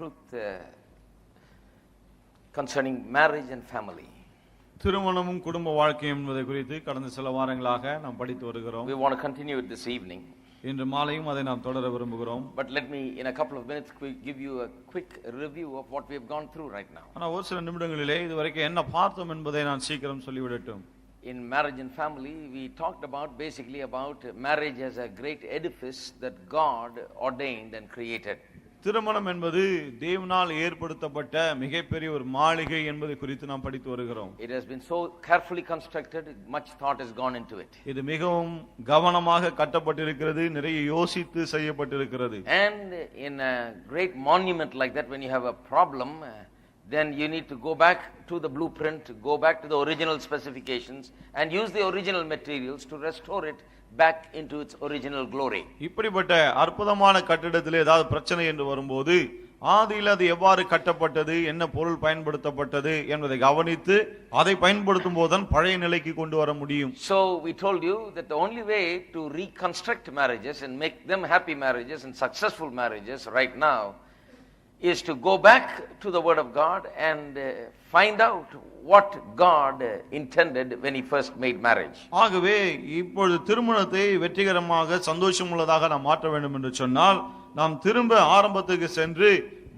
truth concerning marriage and family. திருமணமும் குடும்ப வாழ்க்கையும் என்பதை குறித்து கடந்த சில வாரங்களாக நாம் படித்து வருகிறோம். We want to continue it this evening. இன்று மாலையும் அதை நாம் தொடர விரும்புகிறோம். But let me in a couple of minutes give you a quick review of what we have gone through right now. ஆனா ஒரு சில நிமிடங்களிலே இதுவரைக்கும் என்ன பார்த்தோம் என்பதை நான் சீக்கிரம் சொல்லிவிடட்டும். In marriage and family, we talked basically about marriage as a great edifice that God ordained and created. திருமணம் என்பது தேவனால் ஏற்படுத்தப்பட்ட மிகப்பெரிய ஒரு மாளிகை என்பதை குறித்து நாம் படித்து வருகிறோம். It has been so carefully constructed, much thought has gone into it. இது மிகவும் கவனமாக கட்டப்பட்டிருக்கிறது, நிறைய யோசித்து செய்யப்பட்டிருக்கிறது. And in a great monument like that, when you have a problem, then you need to go back to the blueprint, go back to the original specifications and use the original materials to restore it back into its original glory. இப்படிப்பட்ட அற்புதமான கட்டிடத்திலே ஏதாவது பிரச்சனை என்று வரும்போது ஆதியில் அது எவ்வாறு கட்டப்பட்டது, என்ன பொருள் பயன்படுத்தப்பட்டது என்பதை கவனித்து அதை பயன்படுத்தும் போதுதான் பழைய நிலைக்கு கொண்டு வர முடியும். So we told you that the only way to reconstruct marriages and make them happy marriages and successful marriages right now is to go back to the word of God and find out what God intended when he first made marriage. ஆகவே இப்பொழுது திருமணத்தை வெற்றிகரமாக சந்தோஷமுள்ளதாக நாம் மாற்ற வேண்டும் என்று சொன்னால் நாம் திரும்ப ஆரம்பத்துக்கு சென்று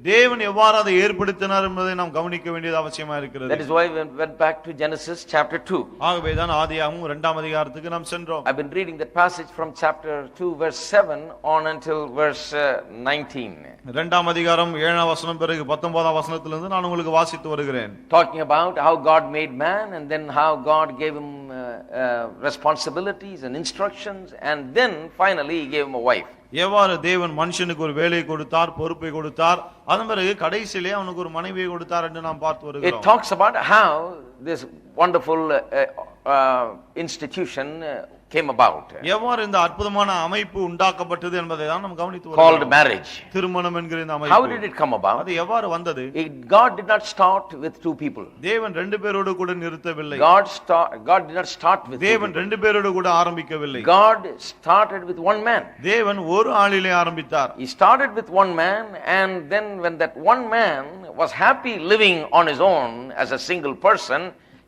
தேவன் எவ்வாறு அதை ஏற்படுத்தினார் என்பதை நாம் கவனிக்க வேண்டியது அவசியமா இருக்கிறது. That is why we went back to Genesis chapter 2. ஆகவே தான் ஆதியாகமம் 2ஆம் அதிகாரத்துக்கு நாம் சென்றோம். I've been reading that passage from chapter 2 verse 7 on until verse 19. 2ஆம் அதிகாரம் 7ஆம் வசனம் பிறகு 19ஆம் வசனத்திலிருந்து நான் உங்களுக்கு வாசித்து வருகிறேன். Talking about how God made man and then how God gave him responsibilities and instructions and then finally he gave him a wife. எவ்வாறு தேவன் மனுஷனுக்கு ஒரு வேலையை கொடுத்தார், பொறுப்பை கொடுத்தார், அதன் பிறகு கடைசியிலே அவனுக்கு ஒரு மனைவியை கொடுத்தார் என்று நாம் பார்த்து வருகிறோம். It talks about how this wonderful institution came about. எவ்வாறு இந்த அற்புதமான அமைப்பு உண்டாக்கப்பட்டது என்பதை தான் நாம் கவனித்து வருகிறோம். Called marriage. திருமணம் என்கிற இந்த அமைப்பு. How did it come about? அது எவ்வாறு வந்தது? God did not start with two people. தேவன் ரெண்டு பேரோடு கூட நிறுத்தவில்லை. God did not start with தேவன் ரெண்டு பேரோடு கூட ஆரம்பிக்கவில்லை. God started with one man. தேவன் ஒரு ஆளிலே ஆரம்பித்தார். He started with one man and then when that one man was happy living on his own as a single person,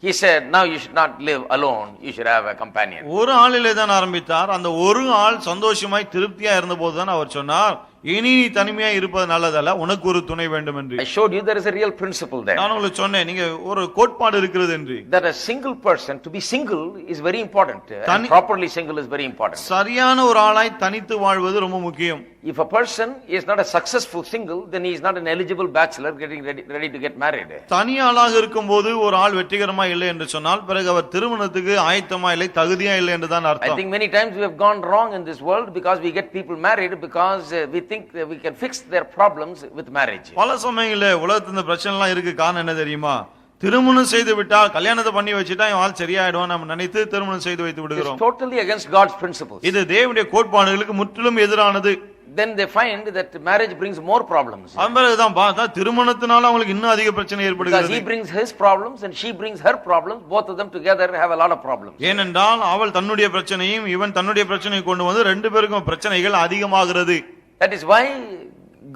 he said, now you should not live alone, you should have a companion. ஒரு ஆளிலே தான் ஆரம்பித்தார். அந்த ஒரு ஆள் சந்தோஷமாய் திருப்தியா இருந்தபோது தான் அவர் சொன்னார், இனி நீ தனிமையா இருப்பது நல்லதல்ல, உனக்கு ஒரு துணை வேண்டும் என்று. I showed you there is a real principle there. நான் உங்களுக்கு சொன்னேன், நீங்க ஒரு கோட்பாடு இருக்கிறது என்று. That a single person, to be single is very important. And properly single is very important. சரியான ஒரு ஆளாய் தனித்து வாழ்வது ரொம்ப முக்கியம். If a person is not a successful single, then he is not an eligible bachelor getting ready to get married. தனியாளாக இருக்கும்போது ஒரு ஆள் வெற்றிகரமா இல்லை என்று சொன்னால் பிறகு அவர் திருமணத்துக்கு ஆயத்தமா இல்லை, தகுதியா இல்லை என்று தான் அர்த்தம். I think many times we have gone wrong in this world because we get people married because we think that we can fix their problems with marriage. பல சமயங்களிலே உலகத்துல இந்த பிரச்சனை எல்லாம் இருக்கு. காரணம் என்ன தெரியுமா? திருமணம் செய்து விட்டால், கல்யாணத்தை பண்ணி வச்சிட்டா இவன் ஆள் சரியாயிடுவான் நம்ம நினைத்து திருமணம் செய்து வைத்து விடுகிறோம். It's totally against God's principles. இது தேவனுடைய கோட்பாடுகளுக்கு முற்றிலும் எதிரானது. Then they find that marriage brings more problems. அம்பரதான் பார்த்தா திருமணத்தினால அவங்களுக்கு இன்னும் அதிக பிரச்சனை ஏற்படுகிறது. Because he brings his problems and she brings her problems, both of them together have a lot of problems. ஏனென்றால் அவள் தன்னுடைய பிரச்சனையும் இவன் தன்னுடைய பிரச்சனையை கொண்டு வந்து ரெண்டு பேருக்கும் பிரச்சனைகள் அதிகமாகிறது. That is why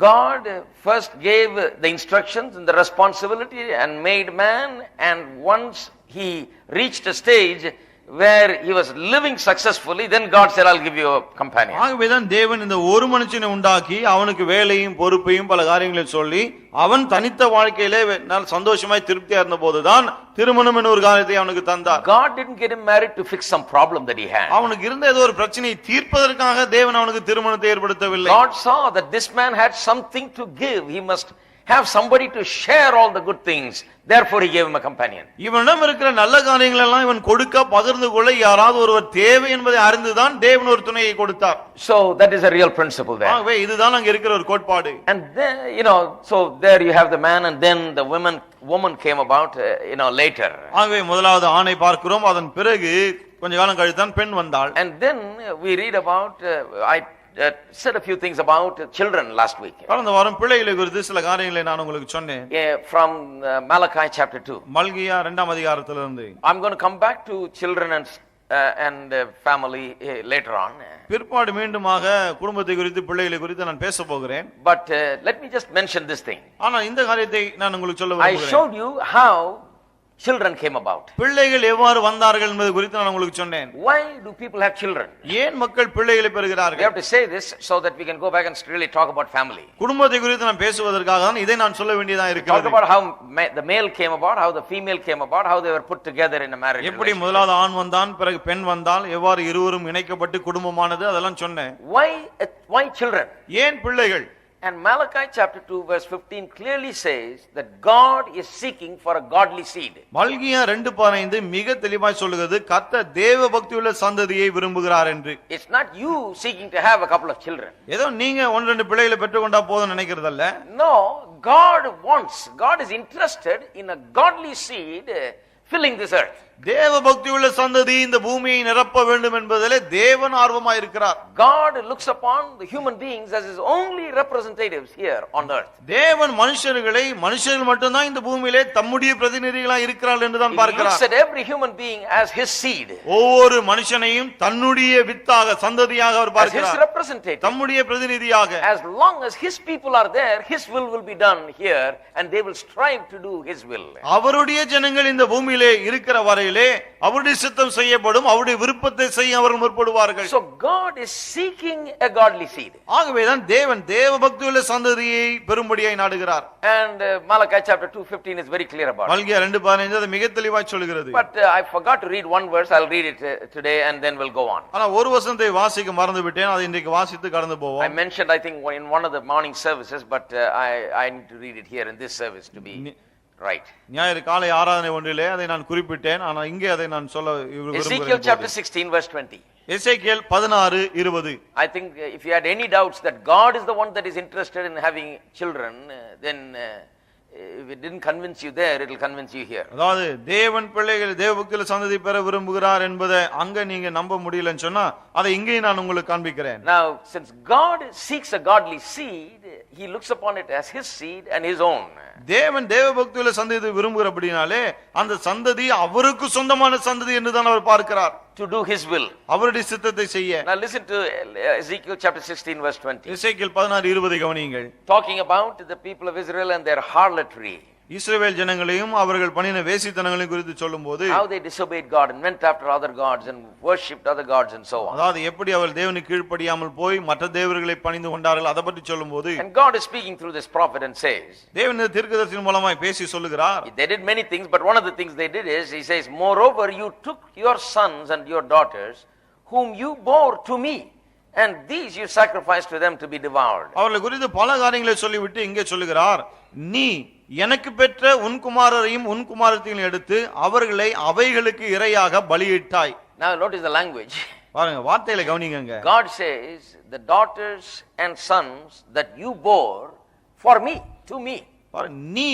God first gave the instructions and the responsibility and made man, and once he reached a stage where he was living successfully, then God said, I'll give you a companion. ஆகவேதான் தேவன் இந்த ஒரு மனுஷனை உண்டாக்கி அவனுக்கு வேலையும் பொறுப்பையும் பல காரியங்களை சொல்லி அவன் தனித்த வாழ்க்கையிலே சந்தோஷமாய் திருப்தியா இருந்த போதுதான் திருமணம் என்ற ஒரு காரியத்தை அவனுக்கு தந்தார். God didn't get him married to fix some problem that he had. அவனுக்கு இருந்த ஏதோ ஒரு பிரச்சனையை தீர்ப்பதற்காக தேவன் அவனுக்கு திருமணத்தை ஏற்படுத்தவில்லை. God saw that this man had something to give. He must have somebody to share all the good things. Therefore he gave him a companion. இவனிடம் இருக்கிற நல்ல காரியங்கள் எல்லாம் இவன் கொடுக்க, பகிர்ந்து கொள்ள யாராவது ஒருவர் தேவை என்பதை அறிந்துதான் தேவன் ஒரு துணையை கொடுத்தார். So that is a real principle there. ஆகவே இதுதான் அங்க இருக்கிற ஒரு கோட்பாடு. And then so there you have the man and then the woman came about later. ஆகவே முதலாவது ஆணை பார்க்கிறோம், அதன் பிறகு கொஞ்ச காலம் கழித்து தான் பெண் வந்தாள். And then we read about I said a few things about children last week. கடந்த வாரம் பிள்ளைகளை குறித்து சில காரியங்களை நான் உங்களுக்கு சொன்னேன். From Malachi chapter 2. மல்கியா 2ஆம் அதிகாரத்திலிருந்து. I'm going to come back to children and and family later on. பிற்பாடு மீண்டுமாக குடும்பத்தை குறித்து பிள்ளைகளை குறித்து நான் பேச போகிறேன். But let me just mention this thing. ஆனா இந்த காரியத்தை நான் உங்களுக்கு சொல்ல I விரும்புகிறேன். showed you how children came about. பிள்ளைகள் எவ்வாறு வந்தார்கள் என்பது குறித்து நான் உங்களுக்கு சொன்னேன். Why do people have children? ஏன் மக்கள் பிள்ளைகளை We பெறுகிறார்கள்? have to say this so that we can go back and really talk about family. குடும்பத்தை குறித்து நான் பேசுவதற்காக தான் இதை நான் சொல்ல வேண்டியதா Talk இருக்கிறது. about how the male came about, how the female came about, how they were put together in a marriage. எப்படி முதலாவது ஆண் வந்தான், பிறகு பெண் வந்தால் எவ்வாறு இருவரும் இணைக்கப்பட்டு குடும்பமானது, அதெல்லாம் சொன்னேன். Why children? ஏன் பிள்ளைகள்? And Malachi chapter 2 verse 15 clearly says that God is seeking for a godly seed. மல்கியா 2:15 மிக தெளிவாய் சொல்லுகிறது, கர்த்தர் தேவ பக்தியுள்ள சந்ததியை விரும்புகிறார் என்று. It's not you seeking to have a couple of children. ஏதோ நீங்க 1-2 பிள்ளைகளை பெற்றுக்கொண்டா போதும் நினைக்கிறதல்ல. No, God is interested in a godly seed filling this earth. தேவ பக்தியுள்ள சந்ததி இந்த பூமியை நிரப்ப வேண்டும் என்பதிலே தேவன் ஆர்வமாய் இருக்கிறார். God looks upon the human beings as his only representatives here on earth. தேவன் மனுஷர்கள் மட்டும்தான் இந்த பூமியிலே தம்முடைய பிரதிநிதிகளாய் இருக்கிறார்கள் என்று தான் பார்க்கிறார். He looks at every human being as his seed. ஒவ்வொரு மனுஷனையும் தன்னுடைய வித்தாக சந்ததியாக அவர் பார்க்கிறார். As his representative. தம்முடைய பிரதிநிதியாக. As long as his people are there, his will be done here and they will strive to do his will. அவருடைய ஜனங்கள் இந்த பூமியிலே இருக்கிற வரை அவருடைய சித்தம் செய்யப்படும், அவருடைய விருப்பத்தை செய்ய அவர்கள் முற்படுவார்கள். So God is seeking a godly seed. ஆகவேதான் தேவன் தேவ பக்தியுள்ள சந்ததியை பெரும்படியாய் நாடுகிறார். And Malachi chapter 2:15 is very clear about it. மல்கியா 2:15 அது மிக தெளிவாய் சொல்கிறது. But I forgot to read one verse. I'll read it today and then we'll go on. ஆனா ஒரு வசனத்தை வாசிக்க மறந்து விட்டேன், அதை இன்றைக்கு வாசித்து கடந்து போவோம். I mentioned I think in one of the morning services, but I need to read it here in this service to be right. ஞாயிறு காலை ஆராதனை ஒன்றிலே அதை நான் குறிப்பிட்டேன், ஆனா இங்கே அதை நான் சொல்ல விரும்புகிறேன். Ezekiel chapter 16 verse 20. Ezekiel 16:20. I think if you had any doubts that God is the one that is interested in having children, then if it didn't convince you there, it will convince you here. அதாவது தேவன் பிள்ளைகள் தேவ பக்தியுள்ள சந்ததி பெற விரும்புகிறார் என்பதை அங்க நீங்க நம்ப முடியலன்னு சொன்னா அதை இங்கேயும் நான் உங்களுக்கு காண்பிக்கிறேன். Now since God seeks a godly seed, he looks upon it as his seed and his own. தேவன் தேவ பக்தியுள்ள சந்ததியை விரும்புகிறபடினாலே அந்த சந்ததி அவருக்கு சொந்தமான சந்ததி என்று தான் அவர் பார்க்கிறார். To do his will. அவருடைய சித்தத்தை செய்ய. Now listen to Ezekiel chapter 16 verse 20. எசேக்கியேல் 16:20 கவனியுங்கள். Talking about the people of Israel and their harlotry. இஸ்ரவேல் ஜனங்களையும் அவர்கள் பண்ணின வேசித்தனங்களையும் குறித்து சொல்லும்போது how they disobeyed God and went after other gods and worshipped other gods and so on. அதாவது எப்படி அவர்கள் தேவனுக்கு கீழ்ப்படியாமல் போய் மற்ற தேவர்களை பணிந்து கொண்டார்கள் அதை பற்றி சொல்லும்போது and God is speaking through this prophet and says தேவன் தீர்க்கதரிசியின் மூலமாய் பேசி சொல்லுகிறார். They did many things, but one of the things they did is he says, moreover you took your sons and your daughters whom you bore to me and these you sacrificed to them to be devoured. அவர்களை குறித்து பல காரியங்களை சொல்லிவிட்டு இங்கே சொல்லுகிறார், நீ எனக்கு பெற்ற உன் குமாரரையும் உன் குமாரத்தையும் எடுத்து அவர்களை அவைகளுக்கு இரையாக பலியிட்டாய். Now notice the language. பாருங்க வார்த்தைகளை கவனிங்க. God says the daughters and sons that you bore for me, to me. நீ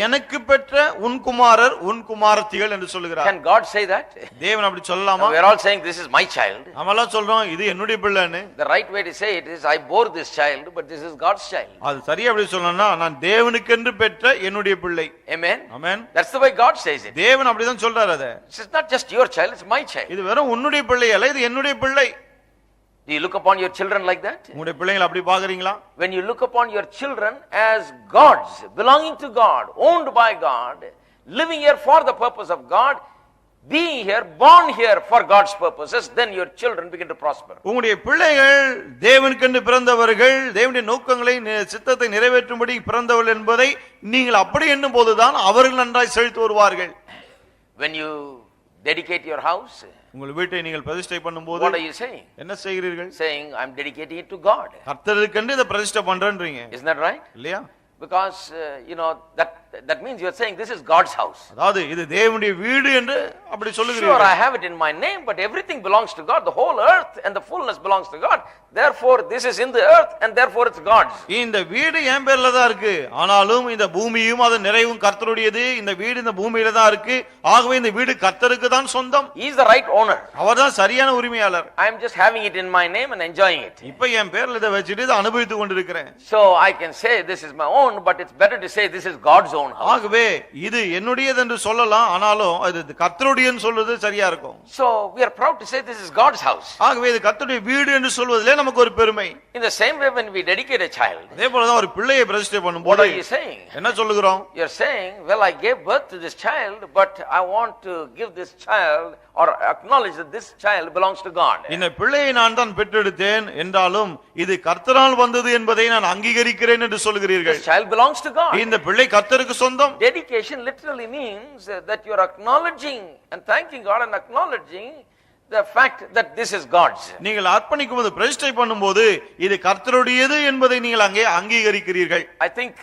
எனக்கு பெற்ற உன் குமாரர் உன் குமாரத்திகள் என்று சொல்லுகிறார். Can God say that? தேவன் அப்படி சொல்லலாமா? We are all saying this is my child. நாமெல்லாம் சொல்றோம் இது என்னுடைய பிள்ளைன்னு. The right way to say it is I bore this child, but this is God's child. அது சரியா அப்படி சொல்லணும்னா நான் தேவனுக்கென்று பெற்ற என்னுடைய பிள்ளை. Amen. Amen. That's the way God says it. தேவன் அப்படி தான் சொல்றாரு அத. It's not just your child, it's my child. இது வெறும் உன்னுடைய பிள்ளை அல்ல, இது என்னுடைய பிள்ளை. Do you look upon your children like that? உங்களுடைய பிள்ளைகளை அப்படி பாக்குறீங்களா? When you look upon your children as gods, belonging to God, owned by God, living here for the purpose of God, being here, born here for God's purposes, then your children begin to prosper. உங்களுடைய பிள்ளைகள் தேவனுக்கென்று பிறந்தவர்கள், தேவனுடைய நோக்கங்களை சித்தத்தை நிறைவேற்றும்படி பிறந்தவர்கள் என்பதை நீங்கள் அப்படி எண்ணும் போதுதான் அவர்கள் நன்றாய் செழித்து வருவார்கள். When you dedicate your house, உங்கள் வீட்டை நீங்கள் பிரதிஷ்டை பண்ணும்போது what are you saying? என்ன செய்கிறீர்கள்? Saying I'm dedicating it to God. கர்த்தருக்கென்று இத பிரதிஷ்டை பண்றேன்றீங்க. Isn't that right? இல்லையா? Because that means you are saying this is God's house. அதாவது இது தேவனுடைய வீடு என்று அப்படி சொல்லுகிறீர்கள். Sure, I have it in my name, but everything belongs to God. The whole earth and the fullness belongs to God. Therefore this is in the earth and therefore it's God's. இந்த வீடு என் பேர்ல தான் இருக்கு, ஆனாலும் இந்த பூமியும் அது நிறைவும் கர்த்தருடையது. இந்த வீடு இந்த பூமியில தான் இருக்கு, ஆகவே இந்த வீடு கர்த்தருக்கு தான் சொந்தம். He is the right owner. அவர்தான் சரியான உரிமையாளர். I am just having it in my name and enjoying it. இப்ப என் பேர்ல இத வச்சிட்டு இத அனுபவித்து கொண்டிருக்கிறேன். So I can say this is my own, but it's better to say this is God's own house. ஆகவே இது என்னுடையது என்று சொல்லலாம், ஆனாலும் அது கர்த்தருடையன்னு சொல்றது சரியா இருக்கும். So we are proud to say this is God's house. ஆகவே இது கர்த்தருடைய வீடு என்று சொல்வதிலே நமக்கு ஒரு பெருமை. In the same way when we dedicate a child, அதே போல தான் ஒரு பிள்ளையை பிரதிஷ்டை பண்ணும்போது what are you saying? என்ன சொல்லுகிறோம்? You are saying, well, I gave birth to this child, but I want to give this child or acknowledge that this child belongs to God. இந்த பிள்ளையை நான் தான் பெற்றெடுத்தேன் என்றாலும் இது கர்த்தரால் வந்தது என்பதை நான் அங்கீகரிக்கிறேன் என்று சொல்கிறீர்கள். This child belongs to God. இந்த பிள்ளை கர்த்தருக்கு சொந்தம். Dedication literally means that you are acknowledging and thanking God and acknowledging the fact that this is God's. நீங்கள் அர்ப்பணிக்கும்போது பிரதிஷ்டை பண்ணும்போது இது கர்த்தருடையது என்பதை நீங்கள் அங்கே அங்கீகரிக்கிறீர்கள். I think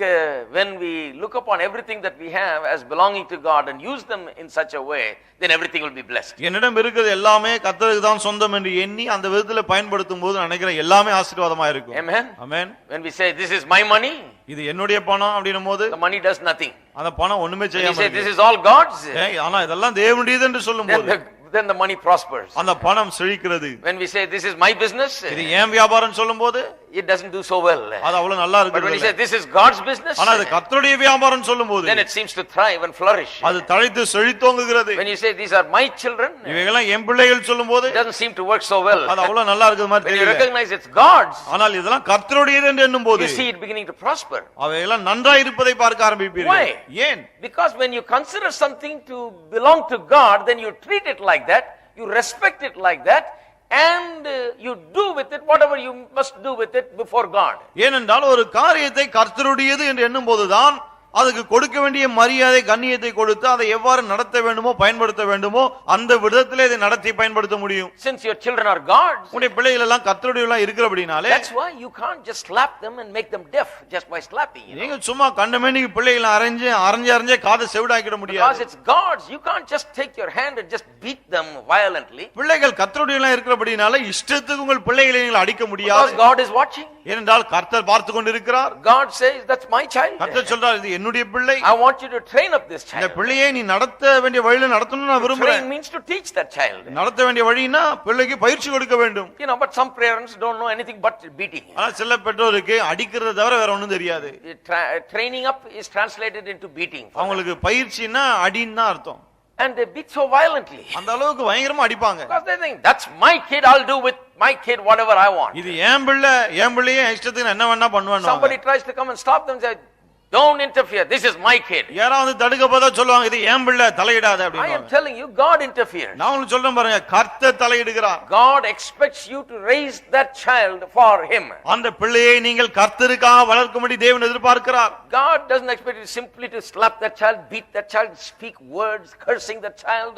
when we look upon everything that we have as belonging to God and use them in such a way, then everything will be blessed. என்னிடம் இருக்கிறது எல்லாமே கர்த்தருக்கு தான் சொந்தம் என்று எண்ணி அந்த விதத்துல பயன்படுத்தும் போது நினைக்கிறேன் எல்லாமே ஆசீர்வாதமா இருக்கும். Amen. Amen. When we say this is my money, இது என்னுடைய பணம் அப்படினும்போது the money does nothing. அந்த பணம் ஒண்ணுமே செய்யாம When we say this is all God's, ஆனா இதெல்லாம் தேவனுடையது என்று சொல்லும்போது then the money prospers. அந்த பணம் செழிக்கிறது. When we say this is my business, இது ஏன் வியாபாரம் சொல்லும்போது it doesn't do so well. அது அவ்வளவு நல்லா But when இருக்குது. we say this is God's business, ஆனா அது கர்த்தருடைய வியாபாரம் சொல்லும்போது then it seems to thrive and flourish. அது தழைத்து செழித்தோங்குகிறது. When you say these are my children, இவைகளெல்லாம் என் பிள்ளைகள் சொல்லும்போது it doesn't seem to work so well. அது அவ்வளவு நல்லா இருக்குது மாதிரி When you தெரியல. recognize it's God's, ஆனால் இதெல்லாம் கர்த்தருடையது என்று எண்ணும்போது you see it beginning to prosper. அவைகளெல்லாம் நன்றாய் இருப்பதை பார்க்க ஆரம்பிப்பீர்கள். Why? ஏன்? Because when you consider something to belong to God, then you treat it like that, you respect it like that, and you do with it whatever you must do with it before God. ஏனென்றால் ஒரு காரியத்தை கர்த்தருடையது என்று எண்ணும்போதுதான் அதுக்கு கொடுக்க வேண்டிய மரியாதை கண்ணியத்தை கொடுத்து அதை எவ்வாறு நடத்த வேண்டுமோ பயன்படுத்த வேண்டுமோ அந்த விதத்திலே இதை நடத்தி பயன்படுத்த முடியும். Since your children are God's, உங்களுடைய பிள்ளைகள் எல்லாம் கர்த்தருடையவர்களா இருக்கிறபடினாலே that's why you can't just slap them and make them deaf just by slapping. நீங்க சும்மா கண்டமேனிக்கு பிள்ளைகளை அரைஞ்சே காதை செவிடாக்கிட முடியாது. Because it's God's, you can't just take your hand and just beat them violently. பிள்ளைகள் கர்த்தருடையவர்களா இருக்கிறபடினாலே இஷ்டத்துக்கு உங்கள் பிள்ளைகளை நீங்கள் அடிக்க முடியாது. Because God is watching. ஏனென்றால் கர்த்தர் பார்த்து கொண்டிருக்கிறார். God says that's my child. கர்த்தர் சொல்றார் இது என்னுடைய பிள்ளை. I want you to train up this child. இந்த பிள்ளையை நீ நடத்த வேண்டிய வழியில நடத்தணும்னு நான் விரும்புறேன். Train means to teach that child. நடத்த வேண்டிய வழினா பிள்ளைக்கு பயிற்சி கொடுக்க வேண்டும். You know, but some parents don't know anything but beating. ஆனா சில பெற்றோருக்கு அடிக்கிறத தவிர வேற ஒண்ணும் தெரியாது. Training up is translated into beating. அவங்களுக்கு பயிற்சினா அடின்னு தான் அர்த்தம். And they beat so violently. அந்த அளவுக்கு பயங்கரமா அடிப்பாங்க. Because they think that's my kid, I'll do with my kid whatever I want. இது என் பிள்ளையே இஷ்டத்துக்கு என்ன வேணா பண்ணுவாங்க. Somebody tries to come and stop them and say, don't interfere, this is my kid. யாராவது தடுக்க போதா சொல்லுவாங்க இது என் பிள்ளை தலையிடாத அப்படினு. I am telling you, God interferes. நான் உங்களுக்கு சொல்றேன் பாருங்க, கர்த்தர் தலையிடுகிறார். God expects you to raise that child for him. அந்த பிள்ளையை நீங்கள் கர்த்தருக்காக வளர்க்கும்படி தேவன் எதிர்பார்க்கிறார். God doesn't expect you simply to slap that child, beat that child, speak words cursing that child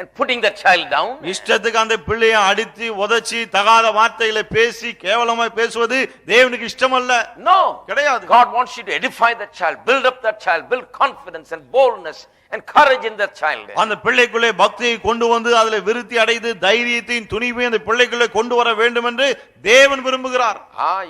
and putting that child down. இஷ்டத்துக்கு அந்த பிள்ளையை அடித்து உதைச்சி தகாத வார்த்தைகளை பேசி கேவலமாய் பேசுவது தேவனுக்கு இஷ்டமல்ல. No, கிடையாது. God wants you to edify that child, build up that child, build confidence and boldness and courage in that child. அந்த பிள்ளைக்குள்ளே பக்தியை கொண்டு வந்து அதிலே விருத்தி அடைந்து தைரியத்தையும் துணிவையும் அந்த பிள்ளைக்குள்ளே கொண்டு வர வேண்டும் என்று தேவன் விரும்புகிறார்.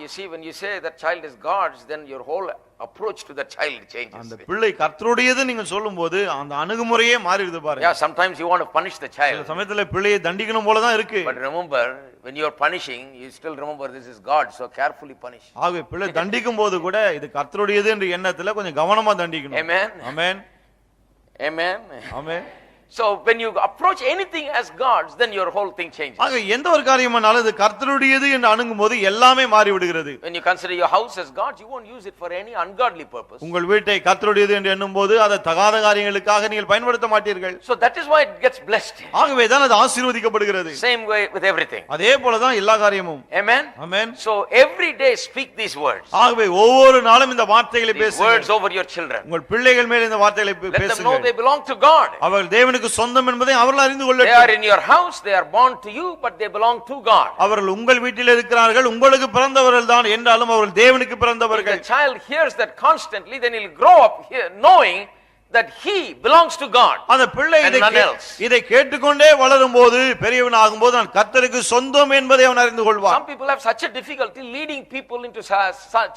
You see, when you say that child is God's, then your whole approach to that child changes. அந்த பிள்ளை கர்த்தருடையது நீங்க சொல்லும்போது அந்த அணுகுமுறையே மாறிடுது பாருங்க. Yeah, sometimes you want to punish the child. சில சமயத்துல பிள்ளையை தண்டிக்கணும் போல தான் இருக்கு. But remember, when you are punishing, you still remember this is God, so carefully punish. ஆகவே பிள்ளை தண்டிக்கும் போது கூட இது கர்த்தருடையது என்ற எண்ணத்துல கொஞ்சம் கவனமா தண்டிக்கணும். Amen. Amen. Amen. Amen. So when you approach anything as God's, then your whole thing changes. ஆக எந்த ஒரு காரியமானாலும் இது கர்த்தருடையது என்று அணுகும்போது எல்லாமே மாறி விடுகிறது. When you consider your house as God's, you won't use it for any ungodly purpose. உங்கள் வீட்டை கர்த்தருடையது என்று எண்ணும்போது அதை தகாத காரியங்களுக்காக நீங்கள் பயன்படுத்த மாட்டீர்கள். So that is why it gets blessed. ஆகவே தான் அது ஆசீர்வதிக்கப்படுகிறது. Same way with everything. அதே போல தான் எல்லா காரியமும். Amen. Amen. So every day speak these words. ஆகவே ஒவ்வொரு நாளும் இந்த வார்த்தைகளை பேசுங்க. Words over your children. உங்கள் பிள்ளைகள் மேல் இந்த வார்த்தைகளை பேசுங்க. Let them know பேசுங்க. they belong to God. அவர்கள் தேவனுக்கு சொந்தம் என்பதை அவர்கள் அறிந்து They கொள்ளட்டும். are in your house, they are born to you, but they belong to God. அவர்கள் உங்கள் வீட்டில் இருக்கிறார்கள், உங்களுக்கு பிறந்தவர்கள் தான் என்றாலும் அவர்கள் தேவனுக்கு பிறந்தவர்கள். If the child hears that constantly, then he'll grow up here knowing that he belongs to God. அந்த பிள்ளை இதை கேட்டுக்கொண்டே வளரும்போது பெரியவன் ஆகும்போது நான் கர்த்தருக்கு சொந்தம் என்பதை அவன் அறிந்து கொள்வான். Some people have such a difficulty leading people into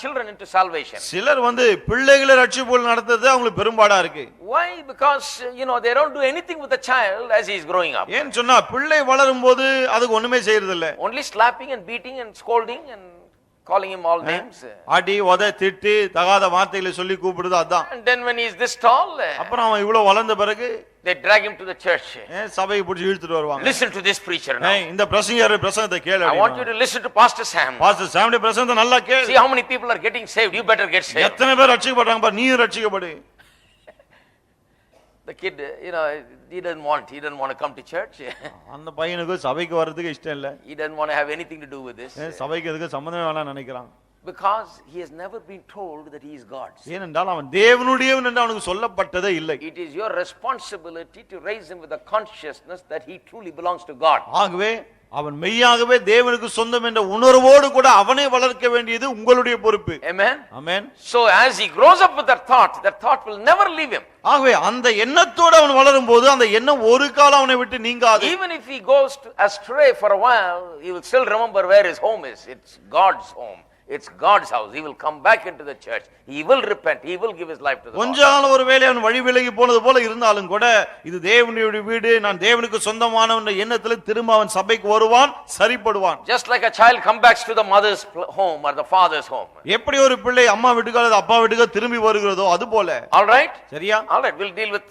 children into salvation. சிலர் பிள்ளைகளை ரட்சிப்புக்குள் நடத்துறது அவங்களுக்கு பெரும்பாடா இருக்கு. Why? Because they don't do anything with the child as he is growing up. ஏன் சொன்னா பிள்ளை வளரும்போது அதுக்கு ஒண்ணுமே செய்யறது இல்ல. Only slapping and beating and scolding and calling him all names. அடி உதை திட்டு தகாத வார்த்தைகளை சொல்லி கூப்பிடுது அதான். And then when he is this tall, அப்புறம் அவன் இவ்வளவு வளர்ந்த பிறகு they drag him to the church. சபைக்கு பிடிச்சு இழுத்துட்டு வருவாங்க. Listen to this preacher now. இந்த பிரசங்கத்தை கேளு. I want you to listen to Pastor Sam. Pastor Sam உடைய பிரசங்கத்தை நல்லா கேளு. See how many people are getting saved. You better get saved. எத்தனை பேர் ரட்சிக்கப்படுறாங்க பாரு, நீயும் ரட்சிக்கப்படு. The kid, he doesn't want to come to church. அந்த பையனுக்கு சபைக்கு வரதுக்கு இஷ்டம் இல்ல. He doesn't want to have anything to do with this. சபைக்கு எதுக்கு சம்பந்தமே வேணாம்னு நினைக்கிறான். Because he has never been told that he is God's. ஏனென்றால் அவன் தேவனுடையவன் என்று அவனுக்கு சொல்லப்பட்டதே இல்லை. It is your responsibility to raise him with the consciousness that he truly belongs to God. ஆகவே அவன் மெய்யாகவே தேவனுக்கு சொந்தம் என்ற உணர்வோடு கூட அவனை வளர்க்க வேண்டியது உங்களுடைய பொறுப்பு. Amen. Amen. So as he grows up with that thought will never leave him. ஆகவே அந்த எண்ணத்தோடு அவன் வளரும்போது அந்த எண்ணம் ஒரு காலம் அவனை விட்டு நீங்காது. Even if he goes astray for a while, he will still remember where his home is. It's God's home. It's God's house. He will come back into the church. He will repent. He will give his life to the Lord. கொஞ்சால ஒருவேளை அவன் வழி விலகி போனது போல இருந்தாலும் கூட இது தேவனுடைய வீடு, நான் தேவனுக்கு சொந்தமானவன் என்ற எண்ணத்தில் திரும்ப அவன் சபைக்கு வருவான், சரிப்படுவான். Just like a child comes back to the mother's home or the father's home. எப்படி ஒரு பிள்ளை அம்மா வீட்டுக்கு அல்லது அப்பா வீட்டுக்கு திரும்பி வருகிறதோ அது போல. All right? சரியா? All right, we'll deal with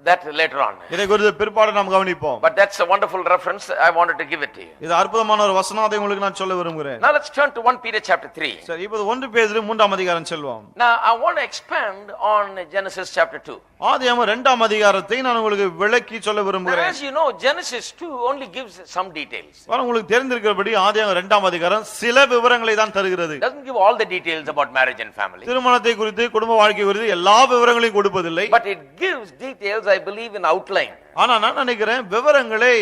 that later on. இதை குறித்து பிற்பாடு நாம் கவனிப்போம். But that's a wonderful reference. I wanted to give it to you. இது அற்புதமான ஒரு வசனம், அதை உங்களுக்கு நான் சொல்ல விரும்புகிறேன். Now let's turn to 1 Peter chapter 3. சரி, இப்போ 1 பேதுரு 3ஆம் அதிகாரம் செல்வோம். Now I want to expand on Genesis chapter 2. ஆதியாகமம் 2ஆம் அதிகாரத்தை நான் உங்களுக்கு விளக்கி சொல்ல விரும்புகிறேன். As you know, Genesis 2 only gives some details. உங்களுக்கு தெரிந்திருக்கிறபடி ஆதியாகமம் 2ஆம் அதிகாரம் சில விவரங்களை தான் தருகிறது. Doesn't give all the details about marriage and family. திருமணத்தை குறித்து, குடும்ப வாழ்க்கை குறித்து எல்லா விவரங்களையும் கொடுப்பதில்லை. But it gives details, I believe, in outline. ஆனா நான் நினைக்கிறேன் விவரங்களை